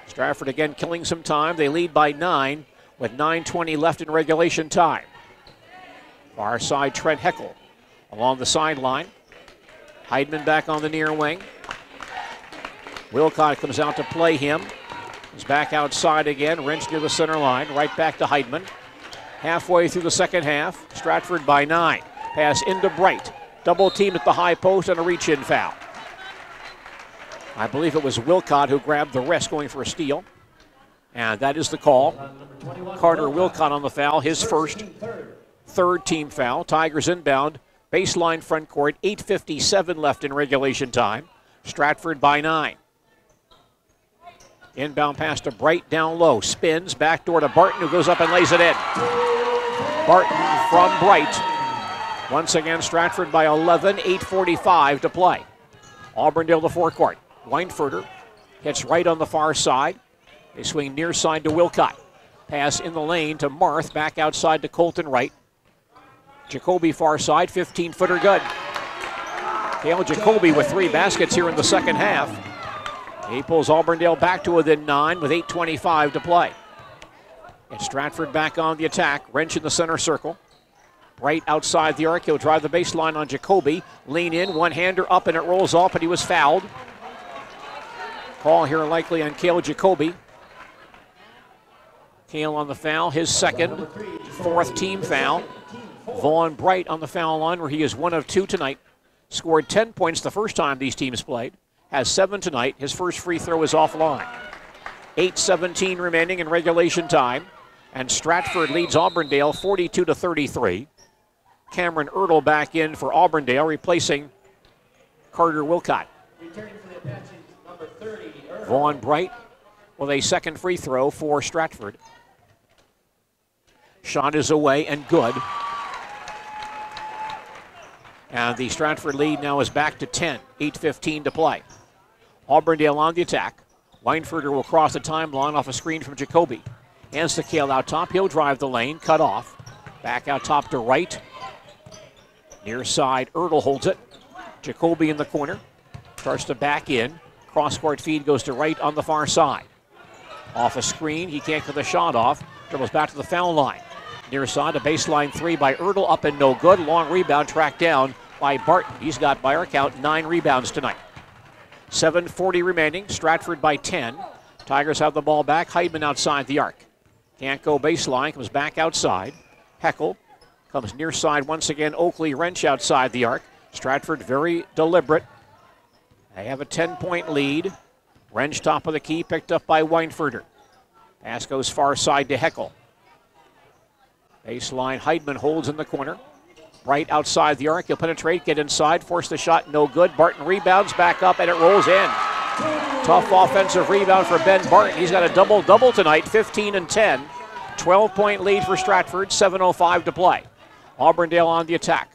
Stratford again killing some time. They lead by 9 with 9:20 left in regulation time. Far side, Trent Heckel along the sideline. Heidman back on the near wing. Wilcott comes out to play him. He's back outside again. Wrench near the center line. Right back to Heidman. Halfway through the second half, Stratford by 9. Pass into Bright. Double team at the high post and a reach-in foul. I believe it was Wilcott who grabbed the wrist going for a steal. And that is the call. Carter Wilcott on the foul, his first. Third team foul. Tigers inbound. Baseline front court. 8:57 left in regulation time. Stratford by 9. Inbound pass to Bright down low. Spins. Backdoor to Barton, who goes up and lays it in. Barton from Bright. Once again, Stratford by 11. 8:45 to play. Auburndale the forecourt. Weinfurter hits right on the far side. They swing near side to Wilcott. Pass in the lane to Marth. Back outside to Colton Wright. Jacoby far side. 15-footer good. Cale Jacoby with 3 baskets here in the second half. He pulls Auburndale back to within 9 with 8:25 to play. And Stratford back on the attack. Wrench in the center circle. Bright outside the arc. He'll drive the baseline on Jacoby. Lean in. One-hander up and it rolls off, but he was fouled. Call here likely on Cale Jacoby. Kale on the foul, his second, fourth team foul. Vaughn Bright on the foul line, where he is 1 of 2 tonight. Scored 10 points the first time these teams played. Has 7 tonight. His first free throw is offline. 8:17 remaining in regulation time. And Stratford leads Auburndale 42-33. Cameron Ertl back in for Auburndale, replacing Carter Wilcott. Vaughn Bright with a second free throw for Stratford. Shot is away and good. And the Stratford lead now is back to 10. 8:15 to play. Auburndale on the attack. Weinfurter will cross the timeline off a screen from Jacoby. Hands to Kale out top. He'll drive the lane. Cut off. Back out top to Wright. Near side, Ertl holds it. Jacoby in the corner. Starts to back in. Cross-court feed goes to Wright on the far side. Off a screen. He can't get the shot off. Dribbles back to the foul line. Near side, a baseline 3 by Ertl. Up and no good. Long rebound tracked down by Barton. He's got, by our count, 9 rebounds tonight. 7:40 remaining. Stratford by 10. Tigers have the ball back. Heidman outside the arc. Can't go baseline. Comes back outside. Heckel comes near side once again. Oakley wrench outside the arc. Stratford very deliberate. They have a 10-point lead. Wrench top of the key picked up by Weinfurter. Pass goes far side to Heckel. Baseline, Heidman holds in the corner. Bright outside the arc. He'll penetrate, get inside, force the shot, no good. Barton rebounds, back up, and it rolls in. Tough offensive rebound for Ben Barton. He's got a double-double tonight, 15 and 10. 12-point lead for Stratford, 7:05 to play. Auburndale on the attack.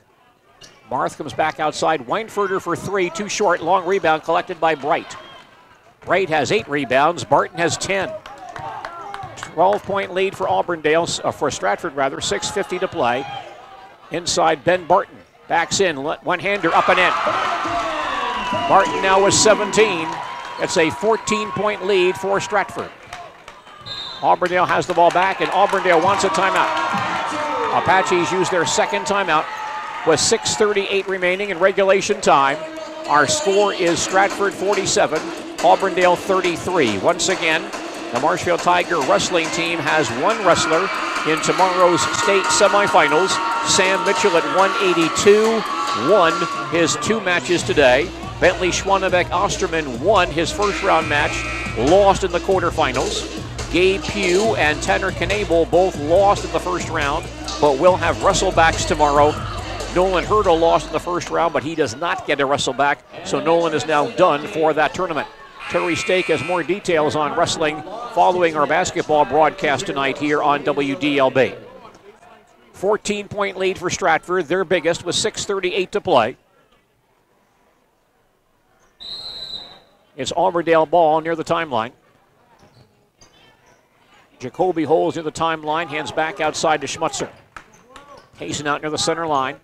Marth comes back outside. Weinfurter for 3, too short. Long rebound collected by Bright. Bright has 8 rebounds. Barton has 10. 12-point lead for Auburndale, for Stratford rather, 6:50 to play. Inside, Ben Barton backs in, one-hander up and in. Barton now with 17. It's a 14-point lead for Stratford. Auburndale has the ball back, and Auburndale wants a timeout. Apaches use their second timeout with 6:38 remaining in regulation time. Our score is Stratford 47, Auburndale 33. Once again, the Marshfield Tiger wrestling team has 1 wrestler in tomorrow's state semifinals. Sam Mitchell at 182 won his 2 matches today. Bentley Schwannebeck Osterman won his first round match, lost in the quarterfinals. Gabe Pugh and Tanner Knabel both lost in the first round, but will have wrestlebacks tomorrow. Nolan Hurdle lost in the first round, but he does not get a wrestleback, so Nolan is now done for that tournament. Terry Stake has more details on wrestling following our basketball broadcast tonight here on WDLB. 14-point lead for Stratford, their biggest, with 6:38 to play. It's Auburndale ball near the timeline. Jacoby holds near the timeline, hands back outside to Schmutzer. Hasten out near the center line.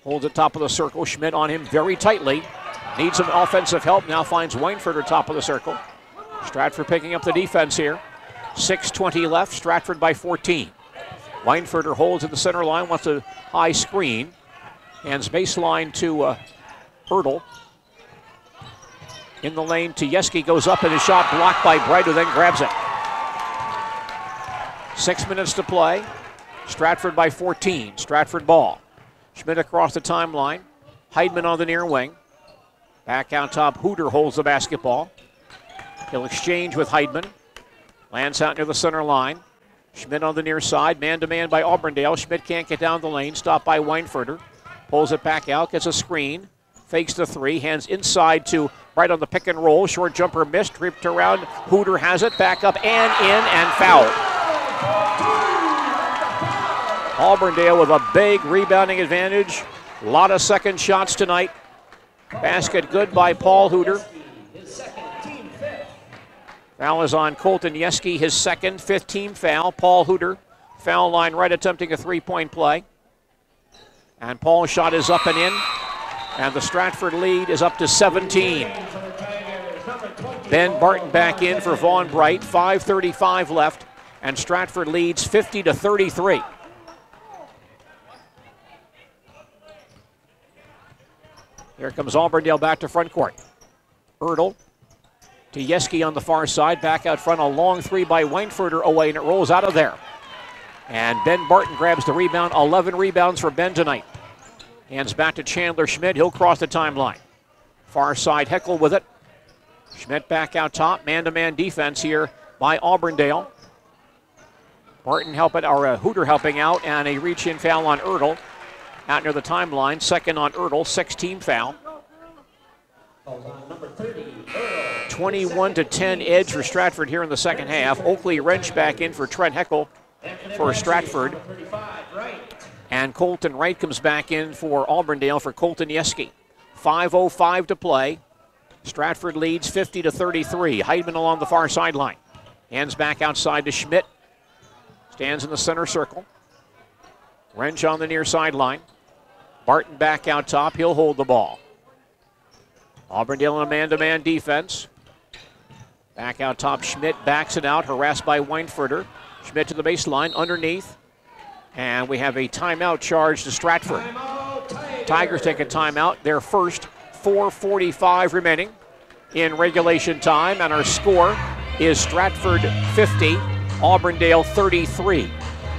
Holds at top of the circle. Schmidt on him very tightly. Needs some offensive help. Now finds Weinfurter top of the circle. Stratford picking up the defense here. 6:20 left. Stratford by 14. Weinfurter holds at the center line. Wants a high screen. Hands baseline to Ertl. In the lane to Yeski. Goes up and his shot blocked by Bright, who then grabs it. 6 minutes to play. Stratford by 14. Stratford ball. Schmidt across the timeline. Heidman on the near wing. Back out top, Hooter holds the basketball. He'll exchange with Heidman. Lands out near the center line. Schmidt on the near side, man-to-man by Auburndale. Schmidt can't get down the lane, stopped by Weinfurter. Pulls it back out, gets a screen. Fakes the 3, hands inside to Bright on the pick and roll. Short jumper missed, ripped around. Hooter has it, back up and in, and foul. Auburndale with a big rebounding advantage. A lot of second shots tonight. Basket good by Paul Hooter. Foul is on Colton Yeski, his second, 5th team foul. Paul Hooter, foul line right, attempting a 3-point play. And Paul's shot is up and in. And the Stratford lead is up to 17. Ben Barton back in for Vaughn Bright. 5:35 left. And Stratford leads 50-33. Here comes Auburndale back to front court. Ertl to Yeski on the far side. Back out front, a long three by Weinfurter away, and it rolls out of there. And Ben Barton grabs the rebound. 11 rebounds for Ben tonight. Hands back to Chandler Schmidt. He'll cross the timeline. Far side, Heckel with it. Schmidt back out top. Man-to-man defense here by Auburndale. Barton Hooter helping out, and a reach-in foul on Ertl. Out near the timeline. Second on Ertl. 16 foul. 21-10 edge for Stratford here in the second half. Oakley Wrench back in for Trent Heckel for Stratford. And Colton Wright comes back in for Auburndale for Colton Yeski. 5:05 to play. Stratford leads 50-33. Heidman along the far sideline. Hands back outside to Schmidt. Stands in the center circle. Wrench on the near sideline. Barton back out top. He'll hold the ball. Auburndale in a man-to-man defense. Back out top. Schmidt backs it out. Harassed by Weinfurter. Schmidt to the baseline. Underneath. And we have a timeout charge to Stratford. Tigers take a timeout. Their first. 4:45 remaining in regulation time. And our score is Stratford 50, Auburndale 33.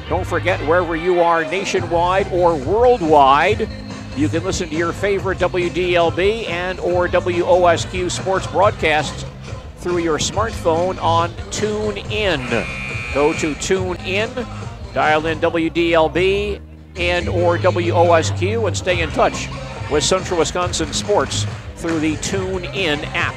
Don't forget, wherever you are nationwide or worldwide, you can listen to your favorite WDLB and or WOSQ sports broadcasts through your smartphone on TuneIn. Go to TuneIn, dial in WDLB and or WOSQ, and stay in touch with Central Wisconsin sports through the TuneIn app.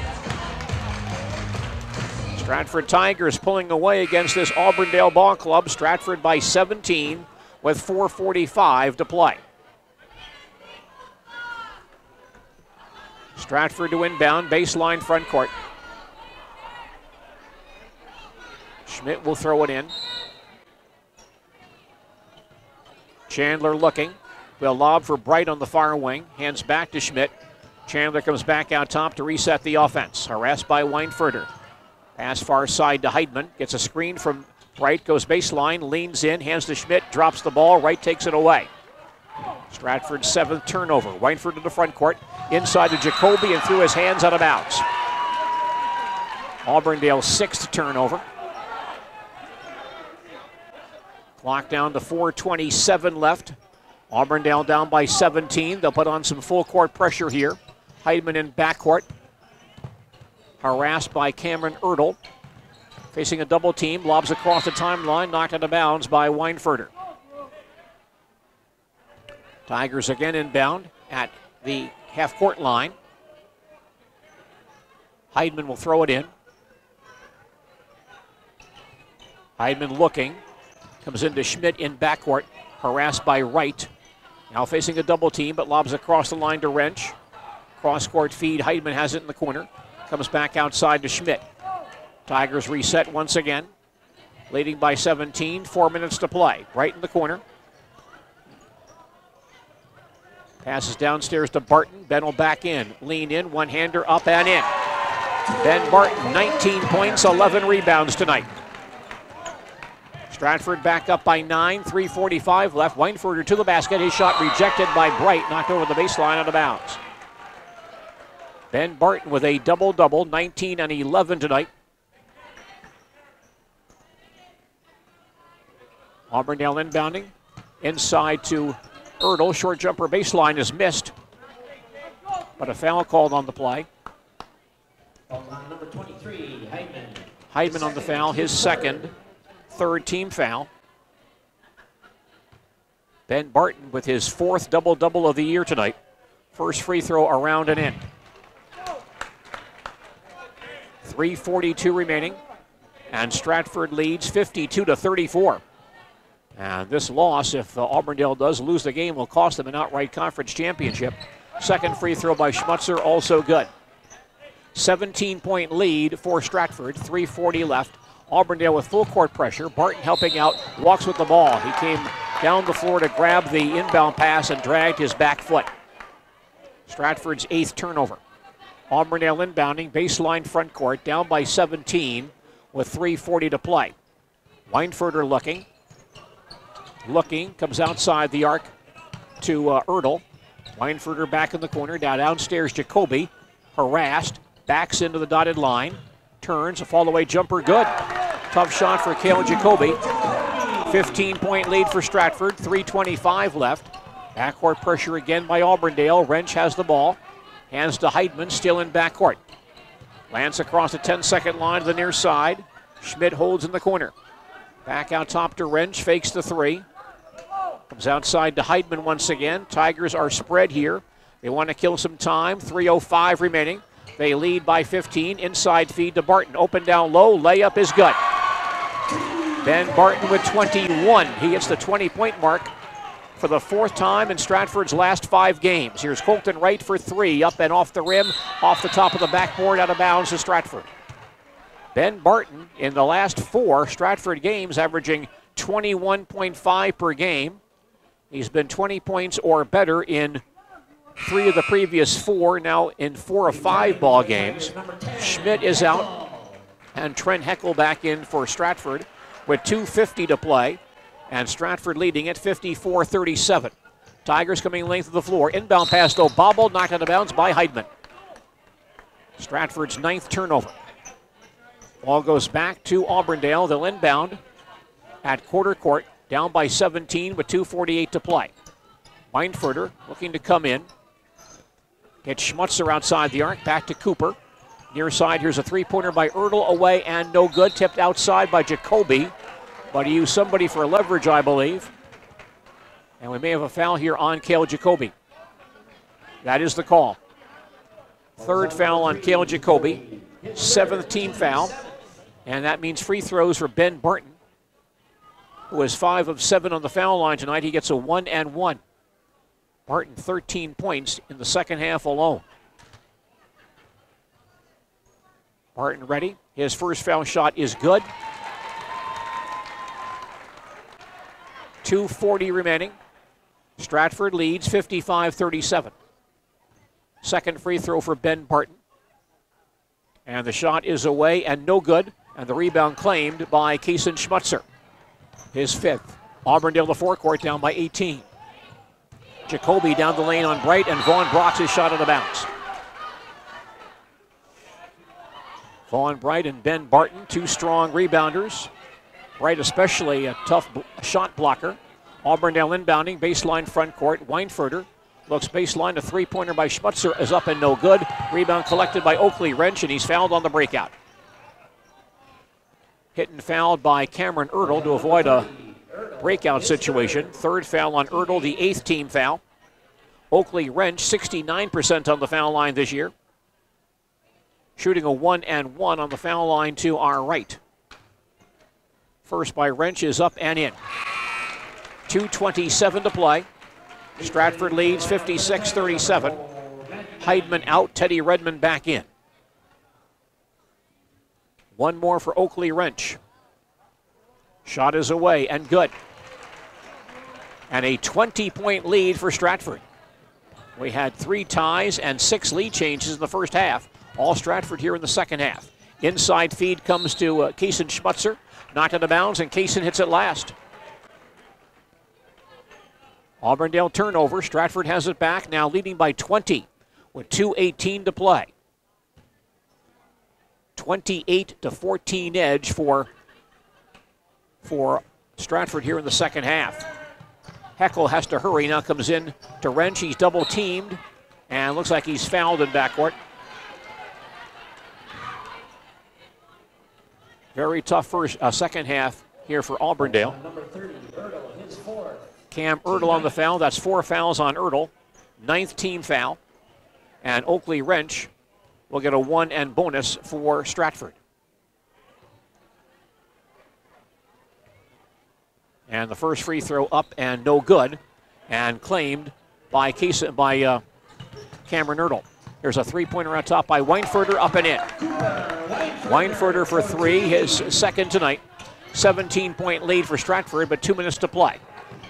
Stratford Tigers pulling away against this Auburndale ball club. Stratford by 17 with 4:45 to play. Stratford to inbound, baseline front court. Schmidt will throw it in. Chandler looking. Will lob for Bright on the far wing. Hands back to Schmidt. Chandler comes back out top to reset the offense. Harassed by Weinfurter. Pass far side to Heidman. Gets a screen from Bright. Goes baseline. Leans in. Hands to Schmidt. Drops the ball. Wright takes it away. Stratford's 7th turnover. Weinfurter to the front court. Inside to Jacoby and through his hands out of bounds. Auburndale's 6th turnover. Clock down to 4:27 left. Auburndale down by 17. They'll put on some full court pressure here. Heidman in backcourt. Harassed by Cameron Ertl. Facing a double team. Lobs across the timeline. Knocked out of bounds by Weinfurter. Tigers again inbound at the half-court line. Heidman will throw it in. Heidman looking. Comes into Schmidt in backcourt. Harassed by Wright. Now facing a double team, but lobs across the line to Wrench. Cross-court feed. Heidman has it in the corner. Comes back outside to Schmidt. Tigers reset once again. Leading by 17. 4 minutes to play. Right in the corner. Passes downstairs to Barton. Ben will back in. Lean in. One-hander up and in. Ben Barton, 19 points, 11 rebounds tonight. Stratford back up by 9, 3:45 left. Weinfurter to the basket. His shot rejected by Bright, knocked over the baseline out of bounds. Ben Barton with a double-double, 19 and 11 tonight. Auburndale inbounding. Inside to Ertl. Short jumper baseline is missed, but a foul called on the play. Number 23, Heidman. Heidman on the foul, his second. Third team foul. Ben Barton with his 4th double-double of the year tonight. First free throw around and in. 3:42 remaining. And Stratford leads 52-34. And this loss, if Auburndale does lose the game, will cost them an outright conference championship. Second free throw by Schmutzer, also good. 17-point lead for Stratford, 3:40 left. Auburndale with full court pressure. Barton helping out, walks with the ball. He came down the floor to grab the inbound pass and dragged his back foot. Stratford's 8th turnover. Auburndale inbounding, baseline front court, down by 17 with 3:40 to play. Weinfurter looking, comes outside the arc to Ertl. Weinfurter back in the corner, downstairs Jacoby, harassed, backs into the dotted line. Turns, a fall-away jumper, good. Tough shot for Kale Jacoby. 15-point lead for Stratford, 3:25 left. Backcourt pressure again by Auburndale. Wrench has the ball. Hands to Heidman, still in backcourt. Lands across the 10-second line to the near side. Schmidt holds in the corner. Back out top to Wrench, fakes the three. Comes outside to Heidman once again. Tigers are spread here. They want to kill some time. 3:05 remaining. They lead by 15. Inside feed to Barton. Open down low. Layup is good. Ben Barton with 21. He hits the 20-point mark for the fourth time in Stratford's last 5 games. Here's Colton Wright for 3. Up and off the rim. Off the top of the backboard. Out of bounds to Stratford. Ben Barton in the last 4 Stratford games averaging 21.5 per game. He's been 20 points or better in 3 of the previous 4, now in 4 of 5 ball games. Schmidt is out, and Trent Heckel back in for Stratford with 2:50 to play, and Stratford leading at 54-37. Tigers coming length of the floor. Inbound pass, though, bobbled, knocked out of bounds by Heidman. Stratford's 9th turnover. Ball goes back to Auburndale. They'll inbound at quarter court, down by 17 with 2:48 to play. Weinfurter looking to come in. Gets Schmutzer outside the arc, back to Cooper. Near side, here's a three-pointer by Ertl, away and no good. Tipped outside by Jacoby, but he used somebody for leverage, I believe. And we may have a foul here on Kale Jacoby. That is the call. 3rd foul on Kale Jacoby, 7th team foul, and that means free throws for Ben Barton, who is 5 of 7 on the foul line tonight. He gets a 1 and 1. Barton 13 points in the second half alone. Barton ready. His first foul shot is good. 2:40 remaining. Stratford leads 55-37. Second free throw for Ben Barton. And the shot is away and no good. And the rebound claimed by Kaysen Schmutzer. His 5th. Auburndale the forecourt down by 18. Jacoby down the lane on Bright, and Vaughn blocks his shot out of bounds. Vaughn Bright and Ben Barton, 2 strong rebounders. Bright especially a tough shot blocker. Auburndale inbounding, baseline front court. Weinfurter looks baseline. A three-pointer by Schmutzer is up and no good. Rebound collected by Oakley Wrench, and he's fouled on the breakout. Hit and fouled by Cameron Ertl to avoid a breakout situation. 3rd foul on Ertl, the 8th team foul. Oakley Wrench, 69% on the foul line this year. Shooting a 1 and 1 on the foul line to our right. First by Wrench is up and in. 2:27 to play. Stratford leads 56-37. Heidman out, Teddy Redmond back in. One more for Oakley Wrench. Shot is away and good. And a 20-point lead for Stratford. We had 3 ties and 6 lead changes in the first half. All Stratford here in the second half. Inside feed comes to Kaysen Schmutzer. Knocked out of bounds, and Kaysen hits it last. Auburndale turnover. Stratford has it back, now leading by 20 with 2:18 to play. 28-14 edge for Stratford here in the second half. Heckel has to hurry, now comes in to Wrench. He's double teamed and looks like he's fouled in backcourt. Very tough second half here for Auburndale. Cam Ertl on the foul. That's 4 fouls on Ertl. 9th team foul. And Oakley Wrench will get a 1 and bonus for Stratford. And the first free throw up and no good, and claimed by Cameron Ertl. There's a three-pointer on top by Weinfurter, up and in. Weinfurter for 3, his second tonight. 17-point lead for Stratford, but 2 minutes to play.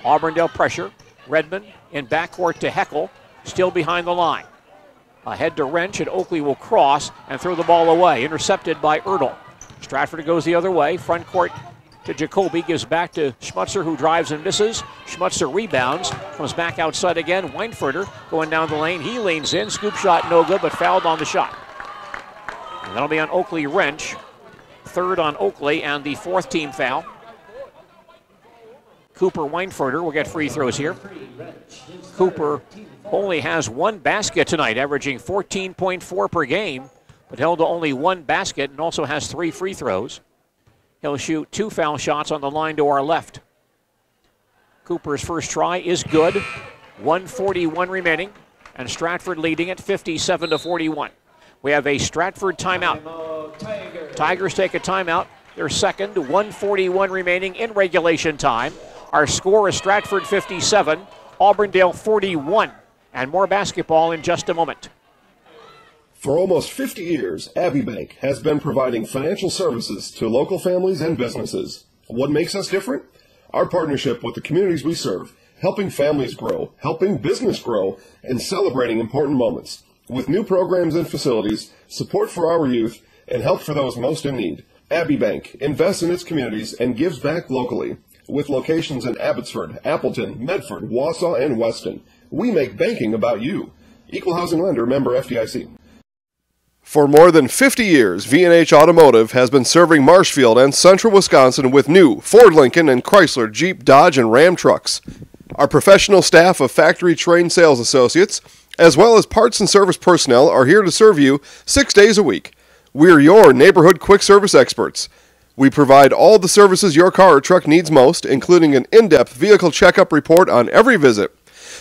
Auburndale pressure. Redmond in backcourt to Heckel, still behind the line. Ahead to Wrench, and Oakley will cross and throw the ball away. Intercepted by Ertl. Stratford goes the other way. Front court to Jacoby, gives back to Schmutzer, who drives and misses. Schmutzer rebounds, comes back outside again. Weinfurter going down the lane. He leans in. Scoop shot no good, but fouled on the shot. And that'll be on Oakley Wrench. Third on Oakley and the fourth team foul. Cooper Weinfurter will get free throws here. Cooper only has one basket tonight, averaging 14.4 per game, but held to only one basket and also has 3 free throws. He'll shoot 2 foul shots on the line to our left. Cooper's first try is good. 1:41 remaining, and Stratford leading at 57-41. We have a Stratford timeout. Tigers take a timeout. Their second, 1:41 remaining in regulation time. Our score is Stratford 57, Auburndale 41, and more basketball in just a moment. For almost 50 years, Abbey Bank has been providing financial services to local families and businesses. What makes us different? Our partnership with the communities we serve, helping families grow, helping business grow, and celebrating important moments. With new programs and facilities, support for our youth, and help for those most in need. Abbey Bank invests in its communities and gives back locally. With locations in Abbotsford, Appleton, Medford, Wausau, and Weston, we make banking about you. Equal housing lender, member FDIC. For more than 50 years, V&H Automotive has been serving Marshfield and central Wisconsin with new Ford, Lincoln, and Chrysler, Jeep, Dodge, and Ram trucks. Our professional staff of factory-trained sales associates, as well as parts and service personnel, are here to serve you 6 days a week. We're your neighborhood quick service experts. We provide all the services your car or truck needs most, including an in-depth vehicle checkup report on every visit.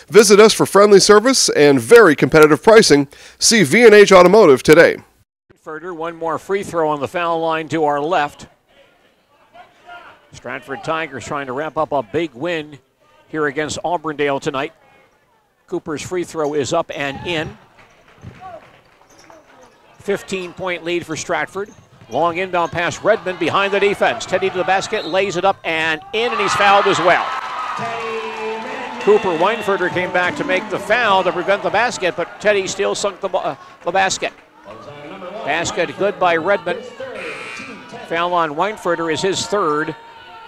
Visit us for friendly service and very competitive pricing. See V&H Automotive today. One more free throw on the foul line to our left. Stratford Tigers trying to wrap up a big win here against Auburndale tonight. Cooper's free throw is up and in. 15-point lead for Stratford. Long inbound pass, Redmond behind the defense. Teddy to the basket, lays it up and in, and he's fouled as well. Cooper Weinfurter came back to make the foul to prevent the basket, but Teddy still sunk the basket. Basket good by Redmond. Foul on Weinfurter is his third,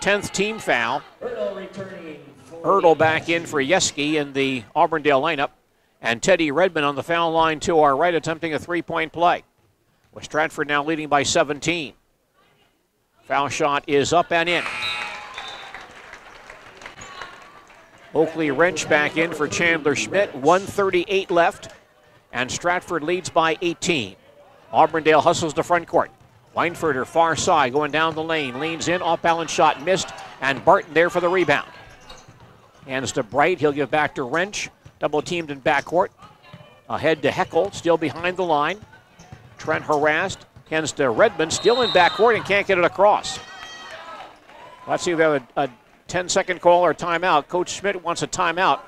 10th team foul. Hurdle back in for Yeski in the Auburndale lineup. And Teddy Redmond on the foul line to our right, attempting a three-point play. With Stratford now leading by 17. Foul shot is up and in. Oakley Wrench back in for Chandler Schmidt. 1:38 left, and Stratford leads by 18. Auburndale hustles to front court. Weinfurter far side going down the lane. Leans in, off-balance shot missed, and Barton there for the rebound. Hands to Bright. He'll give back to Wrench. Double teamed in backcourt. Ahead to Heckel, still behind the line. Trent harassed. Hands to Redmond, still in backcourt and can't get it across. Let's see if we have a 10-second call or timeout. Coach Schmidt wants a timeout,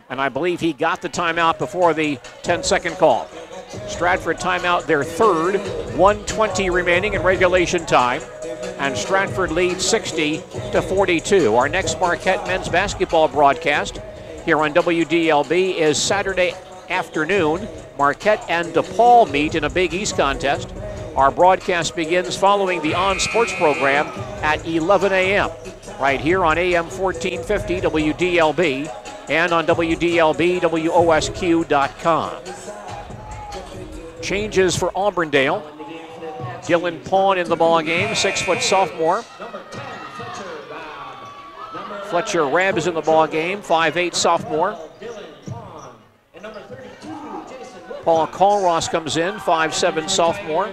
and I believe he got the timeout before the 10-second call. Stratford timeout, their third, 1:20 remaining in regulation time, and Stratford leads 60-42. Our next Marquette men's basketball broadcast here on WDLB is Saturday afternoon. Marquette and DePaul meet in a Big East contest. Our broadcast begins following the On Sports program at 11 a.m. right here on AM 1450 WDLB and on WDLB-WOSQ.com. Changes for Auburndale. Dylan Pawn in the ballgame, 6-foot sophomore. Fletcher Rebb is in the ballgame, 5'8" sophomore. Paul Colross comes in, 5'7" sophomore.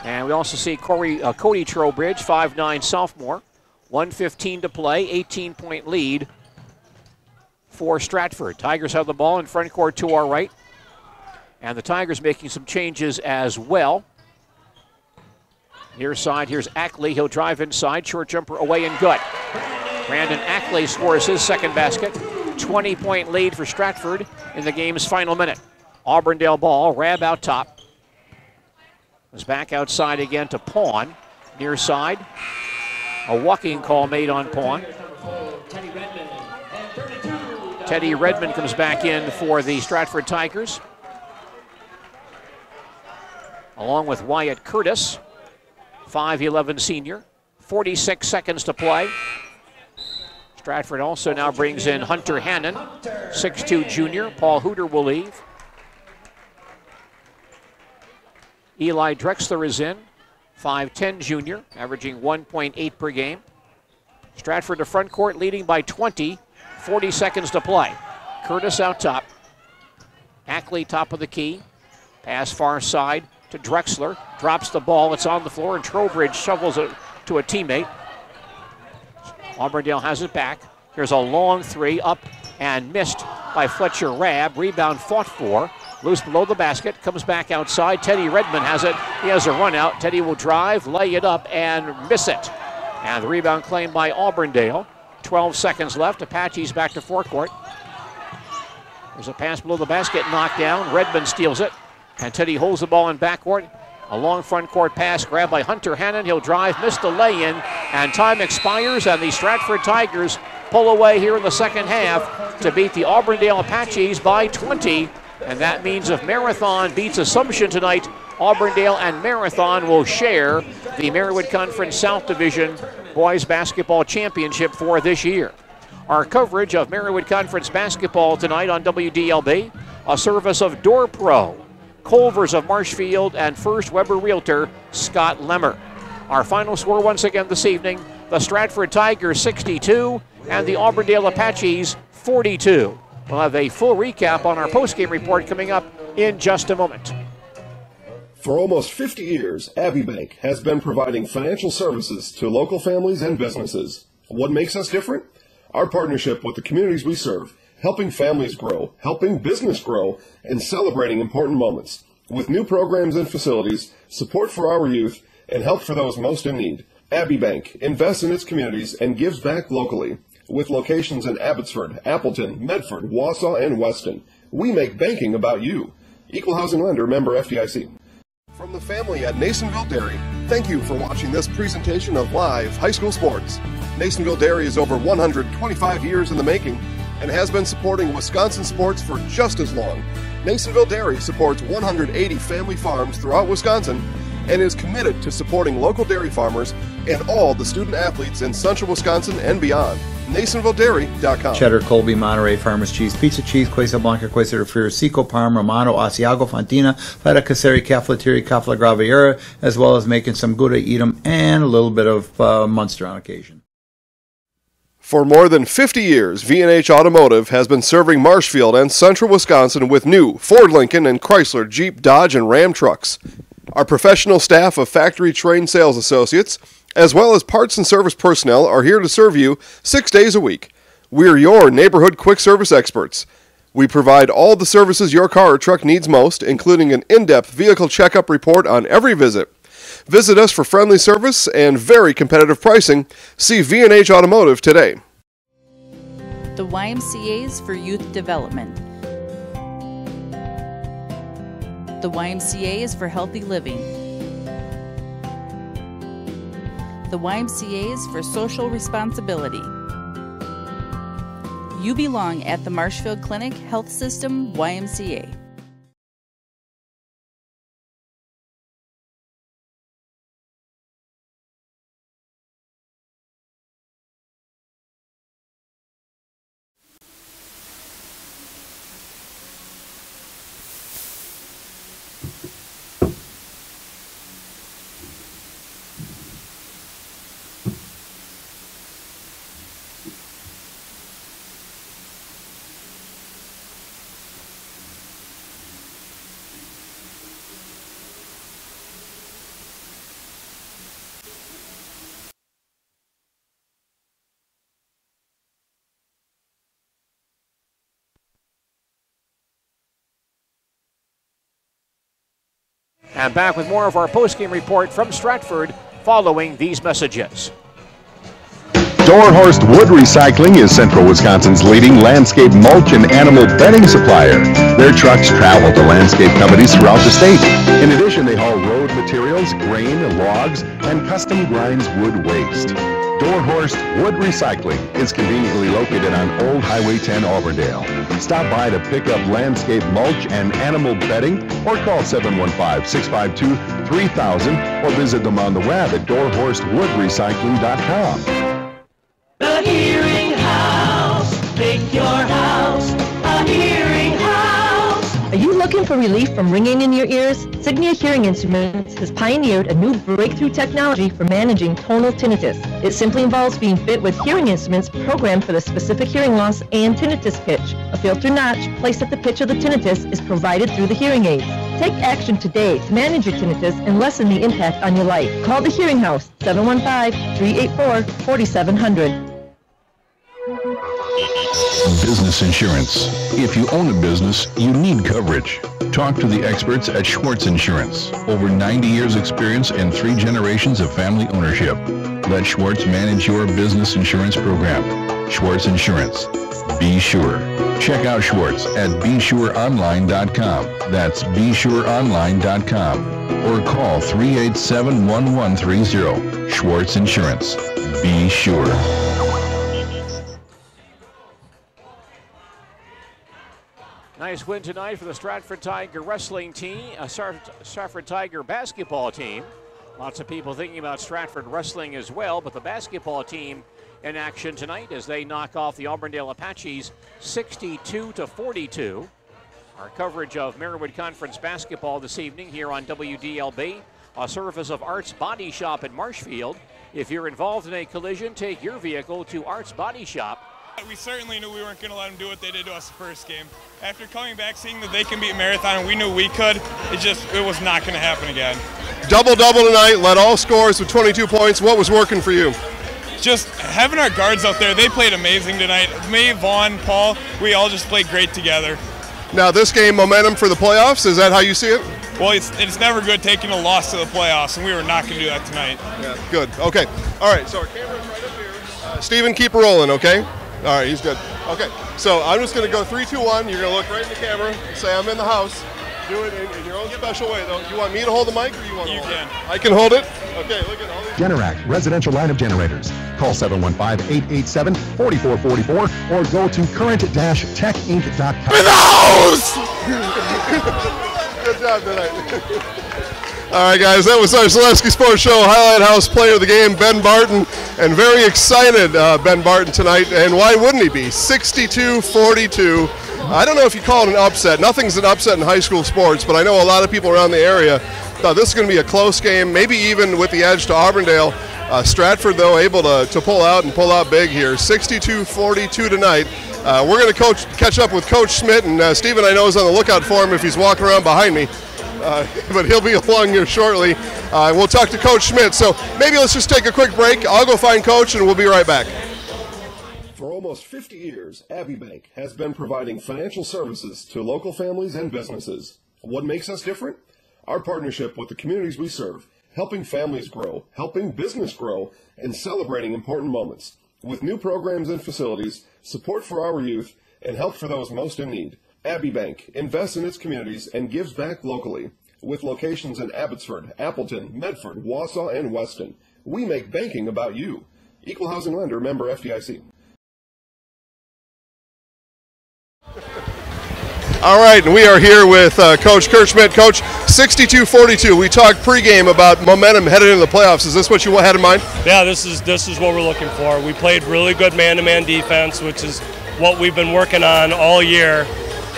And we also see Cody Trowbridge, 5'9" sophomore. 1:15 to play, 18-point lead for Stratford. Tigers have the ball in front court to our right. And the Tigers making some changes as well. Near side, here's Ackley. He'll drive inside, short jumper away and good. Brandon Ackley scores his second basket. 20-point lead for Stratford in the game's final minute. Auburndale ball, Rab out top. Goes back outside again to Pawn. Near side, a walking call made on Pawn. Teddy Redmond comes back in for the Stratford Tigers, along with Wyatt Curtis, 5'11" senior. 46 seconds to play. Stratford also now brings in Hunter Hannon, 6'2 junior. Paul Hooter will leave. Eli Drexler is in, 5'10 junior, averaging 1.8 per game. Stratford to front court, leading by 20, 40 seconds to play. Curtis out top. Ackley top of the key. Pass far side to Drexler. Drops the ball. It's on the floor, and Trowbridge shovels it to a teammate. Auburndale has it back. Here's a long three up and missed by Fletcher Rabb. Rebound fought for. Loose below the basket. Comes back outside. Teddy Redmond has it. He has a run out. Teddy will drive, lay it up, and miss it. And the rebound claimed by Auburndale. 12 seconds left. Apaches back to forecourt. There's a pass below the basket, knocked down. Redmond steals it. And Teddy holds the ball in backcourt. A long front court pass grabbed by Hunter Hannon. He'll drive, missed the lay-in, and time expires, and the Stratford Tigers pull away here in the second half to beat the Auburndale Apaches by 20. And that means if Marathon beats Assumption tonight, Auburndale and Marathon will share the Marywood Conference South Division Boys Basketball Championship for this year. Our coverage of Marywood Conference basketball tonight on WDLB, a service of Door Pro, Culver's of Marshfield, and First Weber Realtor Scott Lemmer. Our final score once again this evening, the Stratford Tigers 62 and the Auburndale Apaches 42. We'll have a full recap on our postgame report coming up in just a moment. For almost 50 years, Abbey Bank has been providing financial services to local families and businesses. What makes us different? Our partnership with the communities we serve, helping families grow, helping business grow, and celebrating important moments. With new programs and facilities, support for our youth, and help for those most in need. Abbey Bank invests in its communities and gives back locally. With locations in Abbotsford, Appleton, Medford, Wausau, and Weston, we make banking about you. Equal housing lender, member FDIC. From the family at Nasonville Dairy, thank you for watching this presentation of live high school sports. Nasonville Dairy is over 125 years in the making and has been supporting Wisconsin sports for just as long. Nasonville Dairy supports 180 family farms throughout Wisconsin and is committed to supporting local dairy farmers and all the student athletes in central Wisconsin and beyond. NasonvilleDairy.com. Cheddar, Colby, Monterey, Farmers Cheese, Pizza Cheese, Quesa Blanca, Quesa de Friar, Seco, Parma, Romano, Asiago, Fontina, Feta Caseri, Cafeteria, Cafla Graviera, as well as making some Gouda, Edam, and a little bit of Munster on occasion. For more than 50 years, V&H Automotive has been serving Marshfield and central Wisconsin with new Ford, Lincoln, and Chrysler, Jeep, Dodge, and Ram trucks. Our professional staff of factory-trained sales associates, as well as parts and service personnel, are here to serve you 6 days a week. We're your neighborhood quick service experts. We provide all the services your car or truck needs most, including an in-depth vehicle checkup report on every visit. Visit us for friendly service and very competitive pricing. See V&H Automotive today. The YMCA's for youth development. The YMCA is for healthy living. The YMCA is for social responsibility. You belong at the Marshfield Clinic Health System YMCA. And back with more of our postgame report from Stratford following these messages. Dorhorst Wood Recycling is Central Wisconsin's leading landscape mulch and animal bedding supplier. Their trucks travel to landscape companies throughout the state. In addition, they haul road materials, grain, logs, and custom grinds wood waste. Dorhorst Wood Recycling is conveniently located on Old Highway 10 Auburndale. Stop by to pick up landscape mulch and animal bedding or call 715-652-3000 or visit them on the web at dorhorstwoodrecycling.com. The Hearing House. Make your house a hearing house. Are you looking for relief from ringing in your ears? Signia Hearing Instruments has pioneered a new breakthrough technology for managing tonal tinnitus. It simply involves being fit with hearing instruments programmed for the specific hearing loss and tinnitus pitch. A filter notch placed at the pitch of the tinnitus is provided through the hearing aids. Take action today to manage your tinnitus and lessen the impact on your life. Call the Hearing House, 715-384-4700. Business insurance. If you own a business, you need coverage. Talk to the experts at Schwartz Insurance. Over 90 years experience and 3 generations of family ownership. Let Schwartz manage your business insurance program. Schwartz Insurance. Be sure. Check out Schwartz at BeSureOnline.com. That's BeSureOnline.com. Or call 387-1130. Schwartz Insurance. Be sure. Nice win tonight for the Stratford Tiger wrestling team, Stratford Tiger basketball team. Lots of people thinking about Stratford wrestling as well, but the basketball team in action tonight as they knock off the Auburndale Apaches 62-42. Our coverage of Marywood Conference basketball this evening here on WDLB, a service of Arts Body Shop in Marshfield. If you're involved in a collision, take your vehicle to Arts Body Shop. We certainly knew we weren't going to let them do what they did to us the first game. After coming back, seeing that they can beat Marathon, and we knew we could, it was not going to happen again. Double-double tonight, led all scores with 22 points. What was working for you? Just having our guards out there, they played amazing tonight. Me, Vaughn, Paul, we all just played great together. Now this game, momentum for the playoffs, is that how you see it? Well, it's never good taking a loss to the playoffs, and we were not going to do that tonight. Yeah, good. Okay. All right, so our camera's right up here. Stephen, keep it rolling, okay? All right, he's good. Okay, so I'm just going to go 3, 2, 1. You're going to look right in the camera, say I'm in the house. Do it in your own special way, though. You want me to hold the mic, or you want to hold it? I can hold it? Okay, look at all these. Generac, residential line of generators. Call 715-887-4444 or go to current-techinc.com. In the house! Good job tonight. All right, guys, that was our Zaleski Sports Show Highlight House player of the game, Ben Barton, and very excited Ben Barton tonight, and why wouldn't he be? 62-42. I don't know if you call it an upset. Nothing's an upset in high school sports, but I know a lot of people around the area thought this is going to be a close game, maybe even with the edge to Auburndale. Stratford, though, able to pull out big here. 62-42 tonight. We're going to catch up with Coach Schmidt, and Stephen, I know, is on the lookout for him if he's walking around behind me. But he'll be along here shortly. We'll talk to Coach Schmidt. So maybe let's just take a quick break. I'll go find Coach, and we'll be right back. For almost 50 years, Abbey Bank has been providing financial services to local families and businesses. What makes us different? Our partnership with the communities we serve, helping families grow, helping business grow, and celebrating important moments. With new programs and facilities, support for our youth, and help for those most in need. Abbey Bank invests in its communities and gives back locally. With locations in Abbotsford, Appleton, Medford, Wausau, and Weston, we make banking about you. Equal housing lender, member FDIC. All right, and we are here with Coach Kurt Schmidt. Coach, 62-42. We talked pregame about momentum headed into the playoffs. Is this what you had in mind? Yeah, this is what we're looking for. We played really good man-to-man defense, which is what we've been working on all year.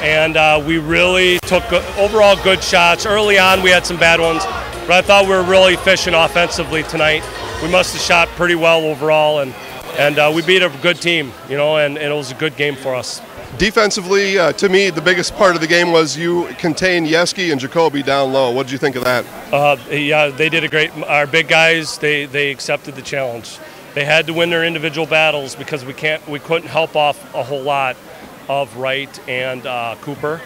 And we really took overall good shots. Early on, we had some bad ones, but I thought we were really efficient offensively tonight. We must have shot pretty well overall, and we beat a good team, and it was a good game for us. Defensively, to me, the biggest part of the game was you contained Yeski and Jacoby down low. What did you think of that? Yeah, they did a great. Our big guys, they accepted the challenge. They had to win their individual battles because we couldn't help off a whole lot of Wright and Cooper.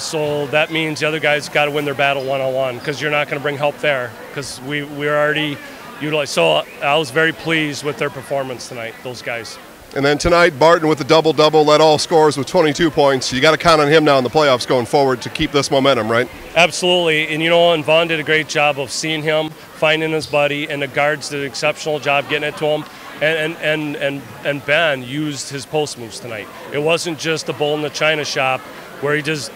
So that means the other guys got to win their battle one-on-one because you're not going to bring help there because we're already utilized. So I was very pleased with their performance tonight, those guys. And then tonight, Barton with the double-double, led all scores with 22 points. You got to count on him now in the playoffs going forward to keep this momentum, right? Absolutely. And Vaughn did a great job of seeing him, finding his buddy, and the guards did an exceptional job getting it to him. And Ben used his post moves tonight. It wasn't just a bull in the china shop where he just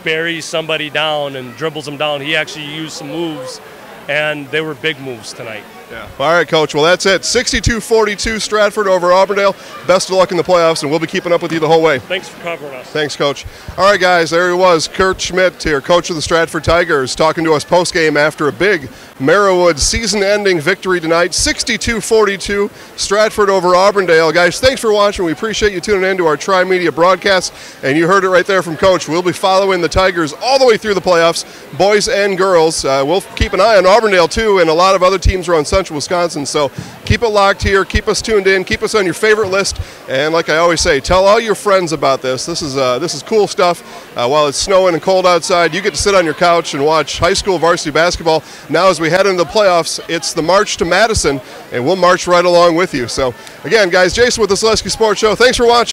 buries somebody down and dribbles them down. He actually used some moves, and they were big moves tonight. Yeah. All right, Coach. Well, that's it. 62-42 Stratford over Auburndale. Best of luck in the playoffs, and we'll be keeping up with you the whole way. Thanks for covering us. Thanks, Coach. All right, guys, there he was, Kurt Schmidt here, coach of the Stratford Tigers, talking to us post-game after a big Merriwood season-ending victory tonight, 62-42, Stratford over Auburndale. Guys, thanks for watching. We appreciate you tuning in to our Tri-Media broadcast, and you heard it right there from Coach. We'll be following the Tigers all the way through the playoffs, boys and girls. We'll keep an eye on Auburndale, too, and a lot of other teams around Central Wisconsin, so keep it locked here, keep us tuned in, keep us on your favorite list, and like I always say, tell all your friends about this. This is cool stuff. While it's snowing and cold outside, you get to sit on your couch and watch high school varsity basketball. Now as we head into the playoffs, it's the march to Madison, and we'll march right along with you. So again, guys, Jason with the Selesky Sports Show. Thanks for watching.